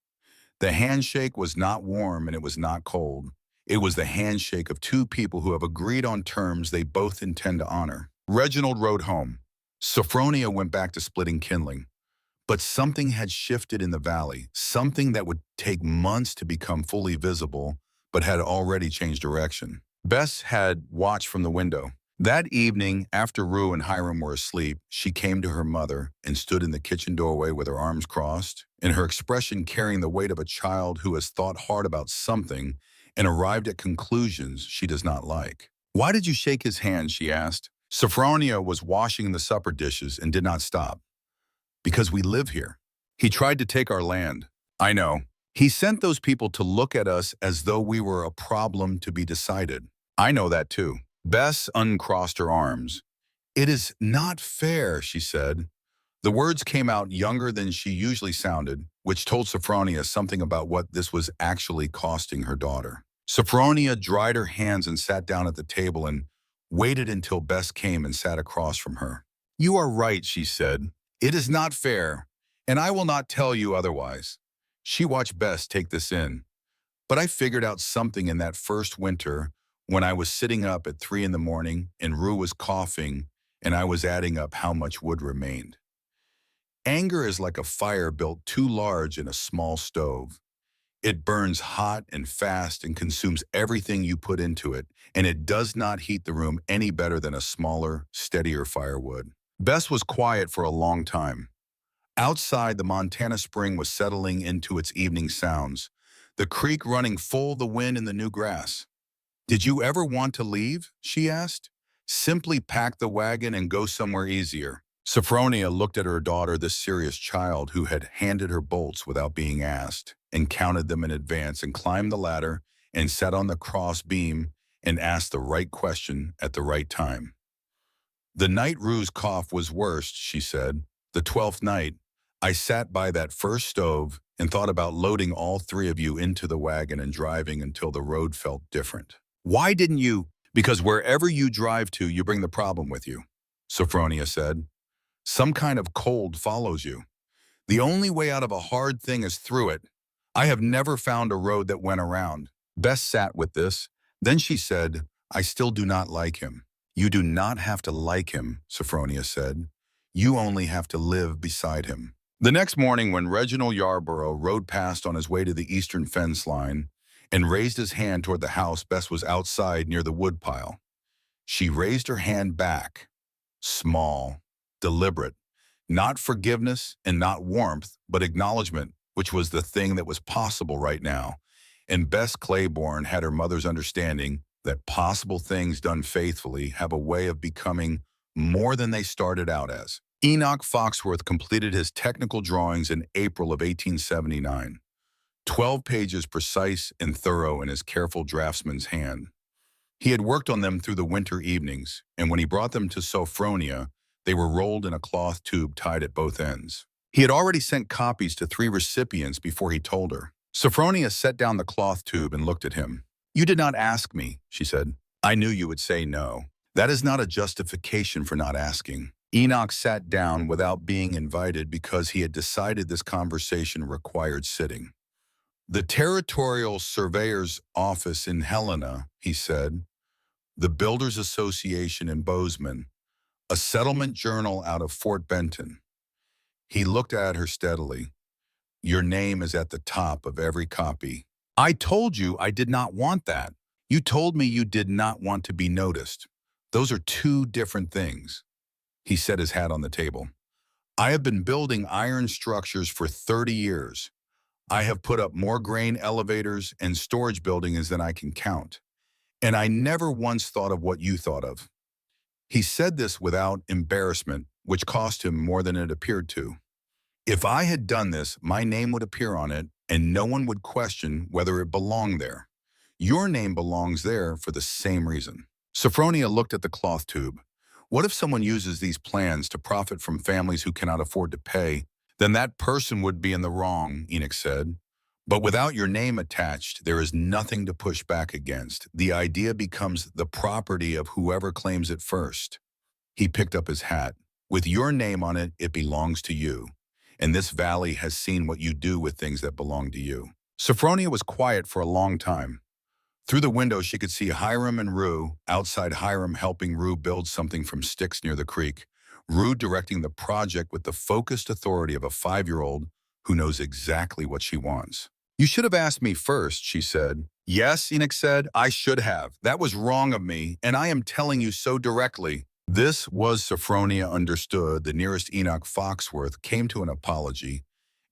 The handshake was not warm and it was not cold. It was the handshake of two people who have agreed on terms they both intend to honor. Reginald rode home. Sophronia went back to splitting kindling. But something had shifted in the valley, something that would take months to become fully visible, but had already changed direction. Bess had watched from the window. That evening, after Rue and Hiram were asleep, she came to her mother and stood in the kitchen doorway with her arms crossed, and her expression carrying the weight of a child who has thought hard about something and arrived at conclusions she does not like. Why did you shake his hand, she asked. Sophronia was washing the supper dishes and did not stop. Because we live here. He tried to take our land. I know. He sent those people to look at us as though we were a problem to be decided. I know that too. Bess uncrossed her arms. It is not fair, she said. The words came out younger than she usually sounded, which told Sophronia something about what this was actually costing her daughter. Sophronia dried her hands and sat down at the table and waited until Bess came and sat across from her. You are right, she said. It is not fair, and I will not tell you otherwise. She watched Bess take this in. But I figured out something in that first winter when I was sitting up at 3 in the morning and Rue was coughing and I was adding up how much wood remained. Anger is like a fire built too large in a small stove. It burns hot and fast and consumes everything you put into it, and it does not heat the room any better than a smaller, steadier firewood. Bess was quiet for a long time. Outside, the Montana spring was settling into its evening sounds, the creek running full the wind in the new grass. Did you ever want to leave? She asked. Simply pack the wagon and go somewhere easier. Sophronia looked at her daughter, this serious child who had handed her bolts without being asked, and counted them in advance and climbed the ladder and sat on the cross beam and asked the right question at the right time. The night Rue's cough was worst, she said. The 12th night, I sat by that first stove and thought about loading all 3 of you into the wagon and driving until the road felt different. Why didn't you? Because wherever you drive to, you bring the problem with you, Sophronia said. Some kind of cold follows you. The only way out of a hard thing is through it. I have never found a road that went around. Bess sat with this. Then she said, I still do not like him. You do not have to like him, Sophronia said. You only have to live beside him. The next morning, when Reginald Yarborough rode past on his way to the eastern fence line and raised his hand toward the house, Bess was outside near the woodpile. She raised her hand back, small, deliberate, not forgiveness and not warmth, but acknowledgement, which was the thing that was possible right now. And Bess Claiborne had her mother's understanding that possible things done faithfully have a way of becoming more than they started out as. Enoch Foxworth completed his technical drawings in April of 1879, 12 pages precise and thorough in his careful draftsman's hand. He had worked on them through the winter evenings, and when he brought them to Sophronia, they were rolled in a cloth tube tied at both ends. He had already sent copies to 3 recipients before he told her. Sophronia set down the cloth tube and looked at him. You did not ask me, she said. I knew you would say no. That is not a justification for not asking. Enoch sat down without being invited because he had decided this conversation required sitting. The Territorial Surveyor's Office in Helena, he said, the Builders Association in Bozeman, a settlement journal out of Fort Benton. He looked at her steadily. Your name is at the top of every copy. I told you I did not want that. You told me you did not want to be noticed. Those are 2 different things. He set his hat on the table. I have been building iron structures for 30 years. I have put up more grain elevators and storage buildings than I can count. And I never once thought of what you thought of. He said this without embarrassment, which cost him more than it appeared to. If I had done this, my name would appear on it, and no one would question whether it belonged there. Your name belongs there for the same reason. Sophronia looked at the cloth tube. What if someone uses these plans to profit from families who cannot afford to pay? Then that person would be in the wrong, Enoch said. But without your name attached, there is nothing to push back against. The idea becomes the property of whoever claims it first. He picked up his hat. With your name on it, it belongs to you. And this valley has seen what you do with things that belong to you. Sophronia was quiet for a long time. Through the window, she could see Hiram and Rue, outside Hiram helping Rue build something from sticks near the creek, Rue directing the project with the focused authority of a 5-year-old who knows exactly what she wants. You should have asked me first, she said. Yes, Enoch said, I should have. That was wrong of me, and I am telling you so directly. This was Sophronia understood. The nearest Enoch Foxworth came to an apology,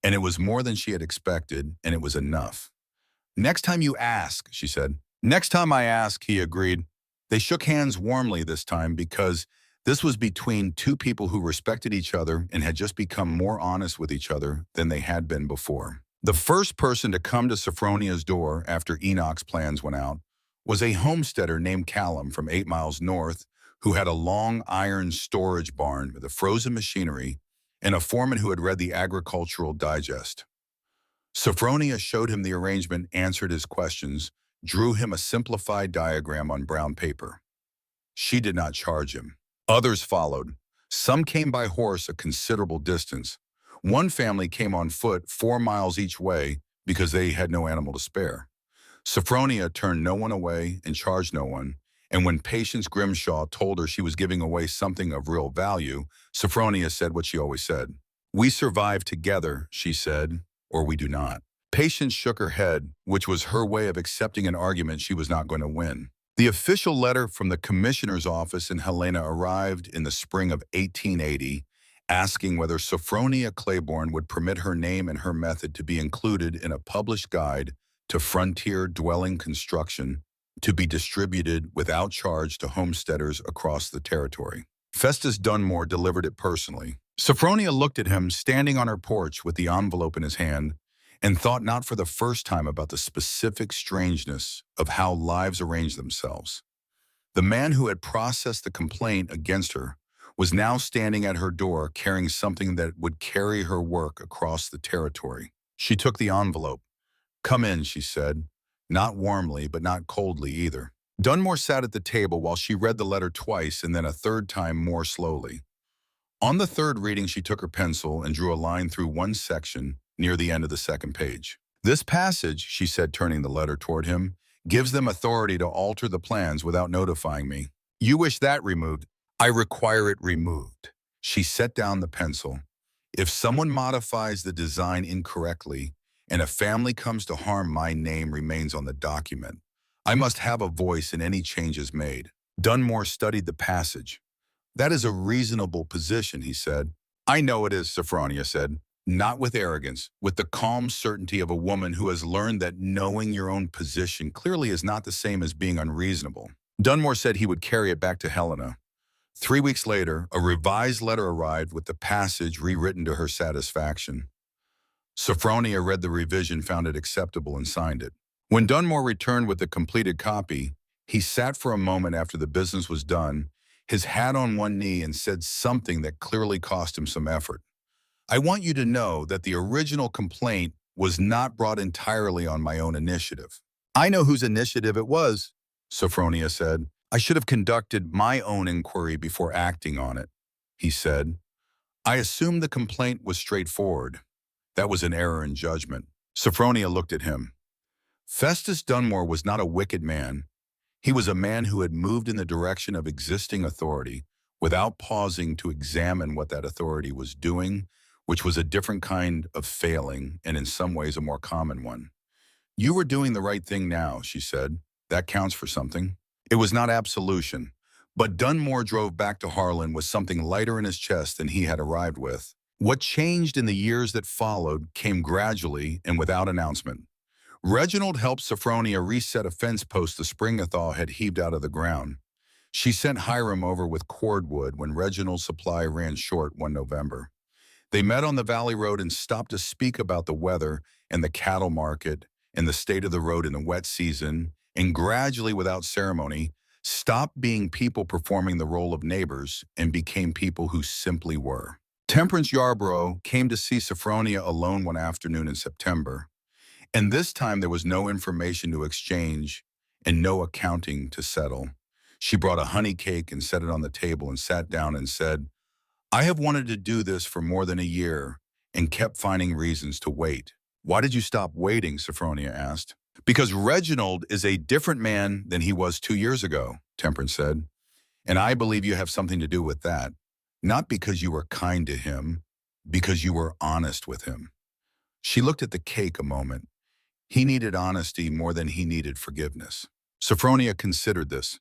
and it was more than she had expected, and it was enough. Next time you ask, she said. Next time I ask, he agreed. They shook hands warmly this time because this was between two people who respected each other and had just become more honest with each other than they had been before. The first person to come to Sophronia's door after Enoch's plans went out was a homesteader named Callum from 8 miles north who had a long iron storage barn with a frozen machinery and a foreman who had read the Agricultural Digest. Sophronia showed him the arrangement, answered his questions, drew him a simplified diagram on brown paper. She did not charge him. Others followed. Some came by horse a considerable distance. One family came on foot 4 miles each way because they had no animal to spare. Sophronia turned no one away and charged no one, and when Patience Grimshaw told her she was giving away something of real value, Sophronia said what she always said. We survive together, she said, or we do not. Patience shook her head, which was her way of accepting an argument she was not going to win. The official letter from the commissioner's office in Helena arrived in the spring of 1880, asking whether Sophronia Claiborne would permit her name and her method to be included in a published guide to frontier dwelling construction to be distributed without charge to homesteaders across the territory. Festus Dunmore delivered it personally. Sophronia looked at him standing on her porch with the envelope in his hand and thought not for the first time about the specific strangeness of how lives arrange themselves. The man who had processed the complaint against her was now standing at her door carrying something that would carry her work across the territory. She took the envelope. Come in, she said, not warmly but not coldly either. Dunmore sat at the table while she read the letter twice and then a third time more slowly. On the third reading, she took her pencil and drew a line through one section near the end of the second page. This passage, she said, turning the letter toward him, gives them authority to alter the plans without notifying me. You wish that removed. I require it removed. She set down the pencil. If someone modifies the design incorrectly and a family comes to harm, my name remains on the document. I must have a voice in any changes made. Dunmore studied the passage. That is a reasonable position, he said. I know it is, Sophronia said, not with arrogance, with the calm certainty of a woman who has learned that knowing your own position clearly is not the same as being unreasonable. Dunmore said he would carry it back to Helena. 3 weeks later, a revised letter arrived with the passage rewritten to her satisfaction. Sophronia read the revision, found it acceptable, and signed it. When Dunmore returned with the completed copy, he sat for a moment after the business was done, his hat on one knee, and said something that clearly cost him some effort. I want you to know that the original complaint was not brought entirely on my own initiative. I know whose initiative it was, Sophronia said. I should have conducted my own inquiry before acting on it, he said. I assumed the complaint was straightforward. That was an error in judgment. Sophronia looked at him. Festus Dunmore was not a wicked man. He was a man who had moved in the direction of existing authority without pausing to examine what that authority was doing, which was a different kind of failing and in some ways a more common one. You were doing the right thing now, she said. That counts for something. It was not absolution, but Dunmore drove back to Heartland with something lighter in his chest than he had arrived with. What changed in the years that followed came gradually and without announcement. Reginald helped Sophronia reset a fence post the spring thaw had heaved out of the ground. She sent Hiram over with cordwood when Reginald's supply ran short one November. They met on the valley road and stopped to speak about the weather and the cattle market and the state of the road in the wet season, and gradually, without ceremony, stopped being people performing the role of neighbors and became people who simply were. Temperance Yarborough came to see Sophronia alone one afternoon in September, and this time there was no information to exchange and no accounting to settle. She brought a honey cake and set it on the table and sat down and said, "I have wanted to do this for more than a year and kept finding reasons to wait." "Why did you stop waiting?" Sophronia asked. "Because Reginald is a different man than he was 2 years ago," Temperance said. "And I believe you have something to do with that. Not because you were kind to him, because you were honest with him." She looked at the cake a moment. He needed honesty more than he needed forgiveness. Sophronia considered this.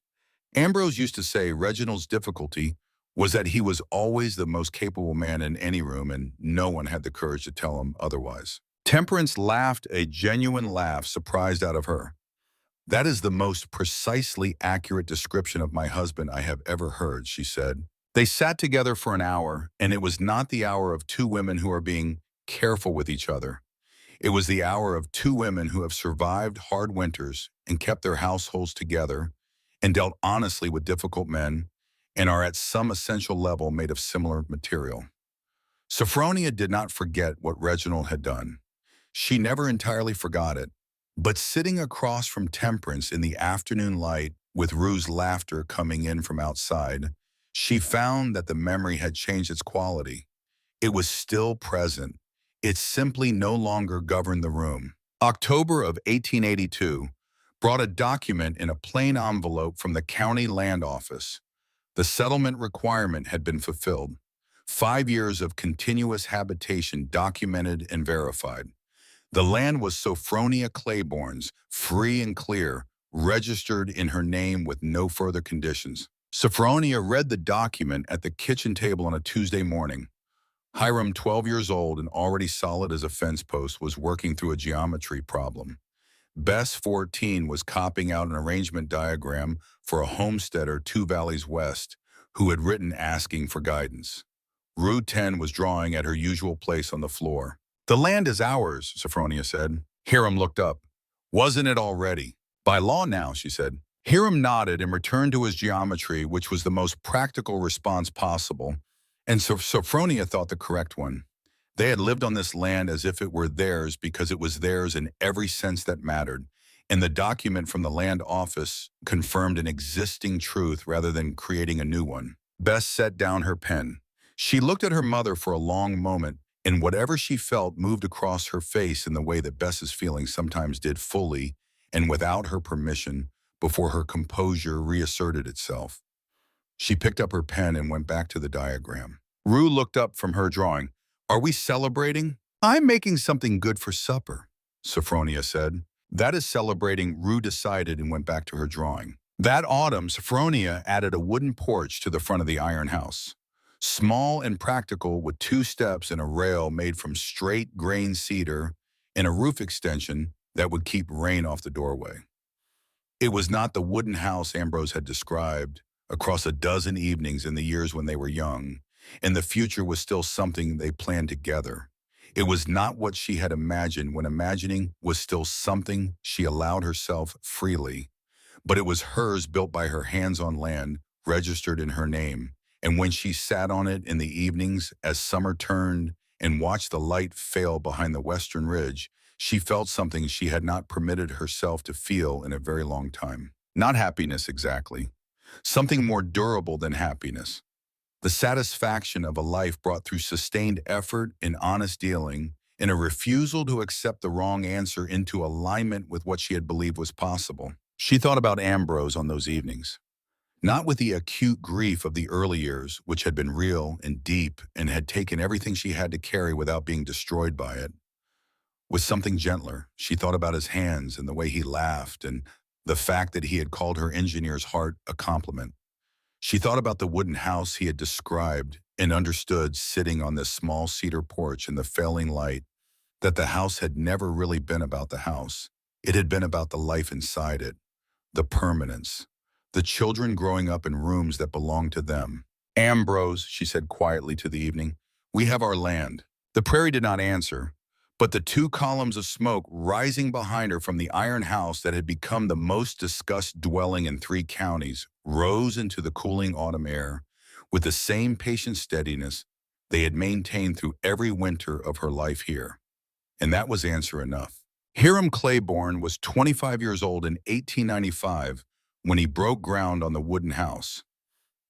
Ambrose used to say Reginald's difficulty was that he was always the most capable man in any room and no one had the courage to tell him otherwise. Temperance laughed a genuine laugh, surprised out of her. "That is the most precisely accurate description of my husband I have ever heard," she said. They sat together for an hour, and it was not the hour of two women who are being careful with each other. It was the hour of two women who have survived hard winters and kept their households together and dealt honestly with difficult men and are at some essential level made of similar material. Sophronia did not forget what Reginald had done. She never entirely forgot it, but sitting across from Temperance in the afternoon light with Rue's laughter coming in from outside, she found that the memory had changed its quality. It was still present. It simply no longer governed the room. October of 1882 brought a document in a plain envelope from the county land office. The settlement requirement had been fulfilled. 5 years of continuous habitation documented and verified. The land was Sophronia Claiborne's, free and clear, registered in her name with no further conditions. Sophronia read the document at the kitchen table on a Tuesday morning. Hiram, 12 years old and already solid as a fence post, was working through a geometry problem. Bess, 14, was copying out an arrangement diagram for a homesteader 2 valleys west who had written asking for guidance. Rue, 10, was drawing at her usual place on the floor. "The land is ours," Sophronia said. Hiram looked up. "Wasn't it already?" "By law now," she said. Hiram nodded and returned to his geometry, which was the most practical response possible, and Sophronia thought the correct one. They had lived on this land as if it were theirs because it was theirs in every sense that mattered, and the document from the land office confirmed an existing truth rather than creating a new one. Bess set down her pen. She looked at her mother for a long moment, and whatever she felt moved across her face in the way that Bess's feelings sometimes did, fully and without her permission, before her composure reasserted itself. She picked up her pen and went back to the diagram. Rue looked up from her drawing. "Are we celebrating?" "I'm making something good for supper," Sophronia said. "That is celebrating," Rue decided and went back to her drawing. That autumn, Sophronia added a wooden porch to the front of the iron house. Small and practical, with 2 steps and a rail made from straight grain cedar and a roof extension that would keep rain off the doorway. It was not the wooden house Ambrose had described across a dozen evenings in the years when they were young, and the future was still something they planned together. It was not what she had imagined when imagining was still something she allowed herself freely, but it was hers, built by her hands on land, registered in her name. And when she sat on it in the evenings as summer turned and watched the light fail behind the western ridge, she felt something she had not permitted herself to feel in a very long time. Not happiness exactly. Something more durable than happiness. The satisfaction of a life brought through sustained effort and honest dealing, and a refusal to accept the wrong answer into alignment with what she had believed was possible. She thought about Ambrose on those evenings. Not with the acute grief of the early years, which had been real and deep and had taken everything she had to carry without being destroyed by it. With something gentler, she thought about his hands and the way he laughed and the fact that he had called her engineer's heart a compliment. She thought about the wooden house he had described and understood sitting on this small cedar porch in the failing light, that the house had never really been about the house. It had been about the life inside it, the permanence, the children growing up in rooms that belonged to them. Ambrose, she said quietly to the evening, we have our land. The prairie did not answer, but the two columns of smoke rising behind her from the iron house that had become the most discussed dwelling in 3 counties rose into the cooling autumn air with the same patient steadiness they had maintained through every winter of her life here. And that was answer enough. Hiram Claiborne was 25 years old in 1895 when he broke ground on the wooden house.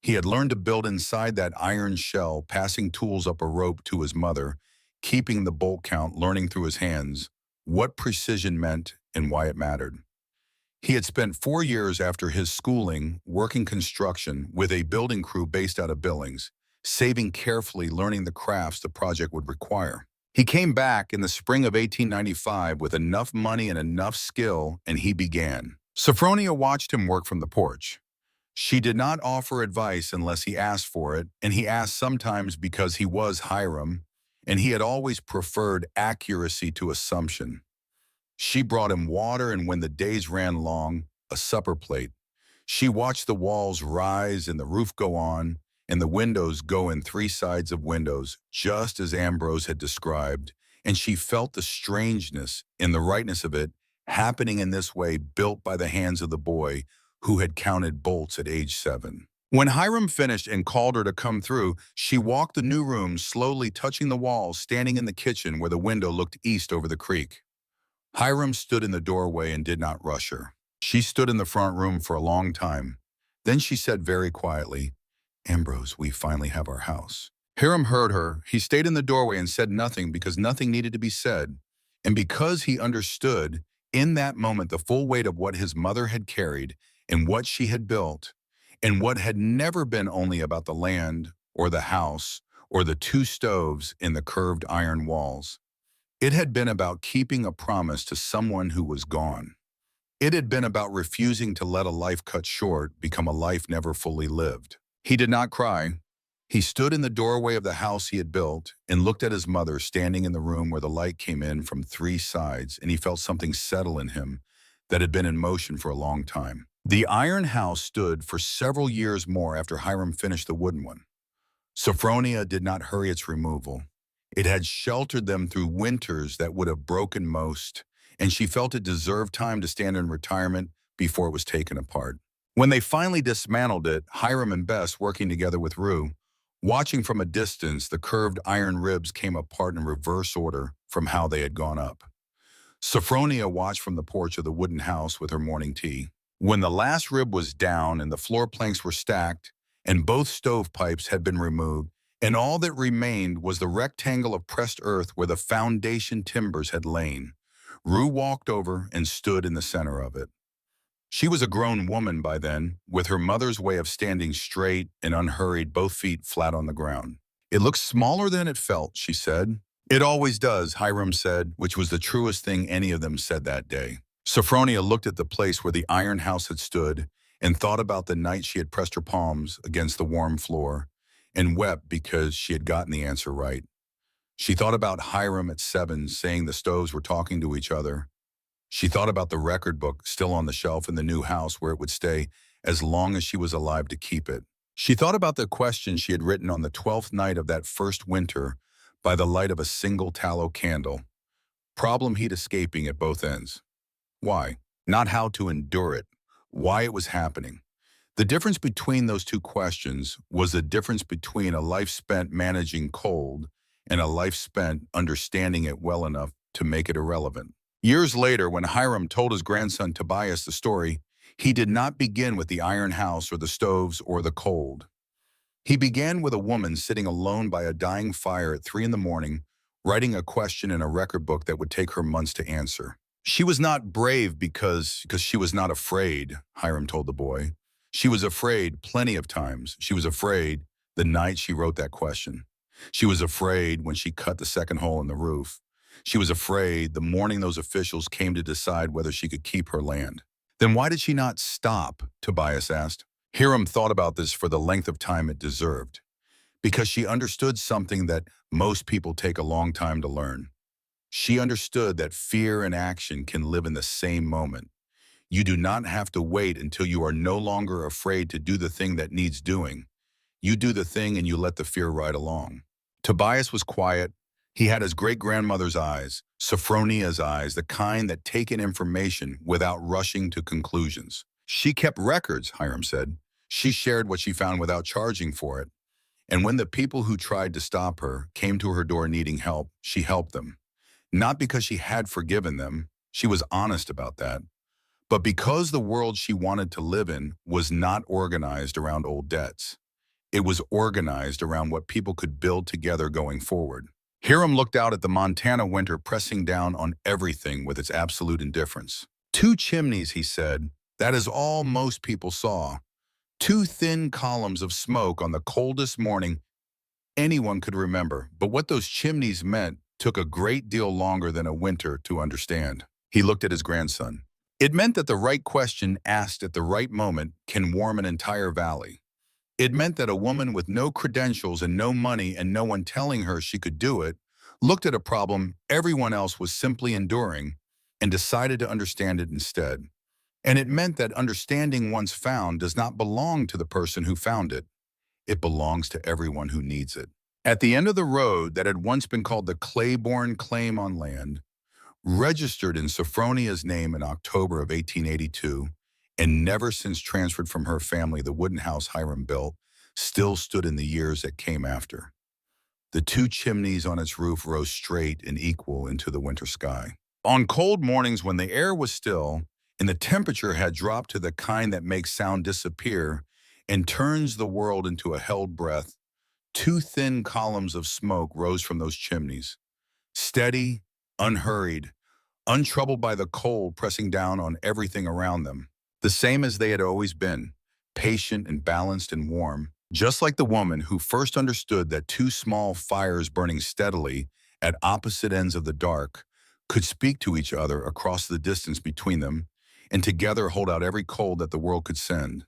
He had learned to build inside that iron shell, passing tools up a rope to his mother, keeping the bolt count, learning through his hands what precision meant and why it mattered. He had spent 4 years after his schooling working construction with a building crew based out of Billings, saving carefully, learning the crafts the project would require. He came back in the spring of 1895 with enough money and enough skill, and he began. Sophronia watched him work from the porch. She did not offer advice unless he asked for it, and he asked sometimes because he was Hiram, and he had always preferred accuracy to assumption. She brought him water, and when the days ran long, a supper plate. She watched the walls rise and the roof go on, and the windows go in 3 sides of windows, just as Ambrose had described, and she felt the strangeness and the rightness of it happening in this way, built by the hands of the boy who had counted bolts at age 7. When Hiram finished and called her to come through, she walked the new room, slowly touching the walls, standing in the kitchen where the window looked east over the creek. Hiram stood in the doorway and did not rush her. She stood in the front room for a long time. Then she said very quietly, Ambrose, we finally have our house. Hiram heard her. He stayed in the doorway and said nothing because nothing needed to be said. And because he understood in that moment the full weight of what his mother had carried and what she had built, and what had never been only about the land or the house or the 2 stoves in the curved iron walls. It had been about keeping a promise to someone who was gone. It had been about refusing to let a life cut short become a life never fully lived. He did not cry. He stood in the doorway of the house he had built and looked at his mother standing in the room where the light came in from 3 sides, and he felt something settle in him that had been in motion for a long time. The iron house stood for several years more after Hiram finished the wooden one. Sophronia did not hurry its removal. It had sheltered them through winters that would have broken most, and she felt it deserved time to stand in retirement before it was taken apart. When they finally dismantled it, Hiram and Bess, working together with Rue, watching from a distance, the curved iron ribs came apart in reverse order from how they had gone up. Sophronia watched from the porch of the wooden house with her morning tea. When the last rib was down and the floor planks were stacked and both stovepipes had been removed, and all that remained was the rectangle of pressed earth where the foundation timbers had lain, Rue walked over and stood in the center of it. She was a grown woman by then, with her mother's way of standing straight and unhurried, both feet flat on the ground. It looked smaller than it felt, she said. It always does, Hiram said, which was the truest thing any of them said that day. Sophronia looked at the place where the iron house had stood and thought about the night she had pressed her palms against the warm floor and wept because she had gotten the answer right. She thought about Hiram at 7 saying the stoves were talking to each other. She thought about the record book still on the shelf in the new house where it would stay as long as she was alive to keep it. She thought about the question she had written on the 12th night of that first winter by the light of a single tallow candle. Problem heat escaping at both ends. Why? Not how to endure it. Why it was happening. The difference between those two questions was the difference between a life spent managing cold and a life spent understanding it well enough to make it irrelevant. Years later, when Hiram told his grandson Tobias the story, he did not begin with the iron house or the stoves or the cold. He began with a woman sitting alone by a dying fire at 3 in the morning, writing a question in a record book that would take her months to answer. She was not brave because she was not afraid, Hiram told the boy. She was afraid plenty of times. She was afraid the night she wrote that question. She was afraid when she cut the second hole in the roof. She was afraid the morning those officials came to decide whether she could keep her land. Then why did she not stop? Tobias asked. Hiram thought about this for the length of time it deserved. Because she understood something that most people take a long time to learn. She understood that fear and action can live in the same moment. You do not have to wait until you are no longer afraid to do the thing that needs doing. You do the thing and you let the fear ride along. Tobias was quiet. He had his great-grandmother's eyes, Sophronia's eyes, the kind that take in information without rushing to conclusions. She kept records, Hiram said. She shared what she found without charging for it. And when the people who tried to stop her came to her door needing help, she helped them. Not because she had forgiven them, she was honest about that, but because the world she wanted to live in was not organized around old debts. It was organized around what people could build together going forward. Hiram looked out at the Montana winter pressing down on everything with its absolute indifference. Two chimneys, he said. That is all most people saw. Two thin columns of smoke on the coldest morning anyone could remember. But what those chimneys meant took a great deal longer than a winter to understand. He looked at his grandson. It meant that the right question asked at the right moment can warm an entire valley. It meant that a woman with no credentials and no money and no one telling her she could do it looked at a problem everyone else was simply enduring and decided to understand it instead. And it meant that understanding once found does not belong to the person who found it. It belongs to everyone who needs it. At the end of the road that had once been called the Claiborne Claim on Land, registered in Sophronia's name in October of 1882, and never since transferred from her family, the wooden house Hiram built still stood in the years that came after. The two chimneys on its roof rose straight and equal into the winter sky. On cold mornings when the air was still and the temperature had dropped to the kind that makes sound disappear and turns the world into a held breath, two thin columns of smoke rose from those chimneys, steady, unhurried, untroubled by the cold pressing down on everything around them, the same as they had always been, patient and balanced and warm, just like the woman who first understood that two small fires burning steadily at opposite ends of the dark could speak to each other across the distance between them and together hold out every cold that the world could send.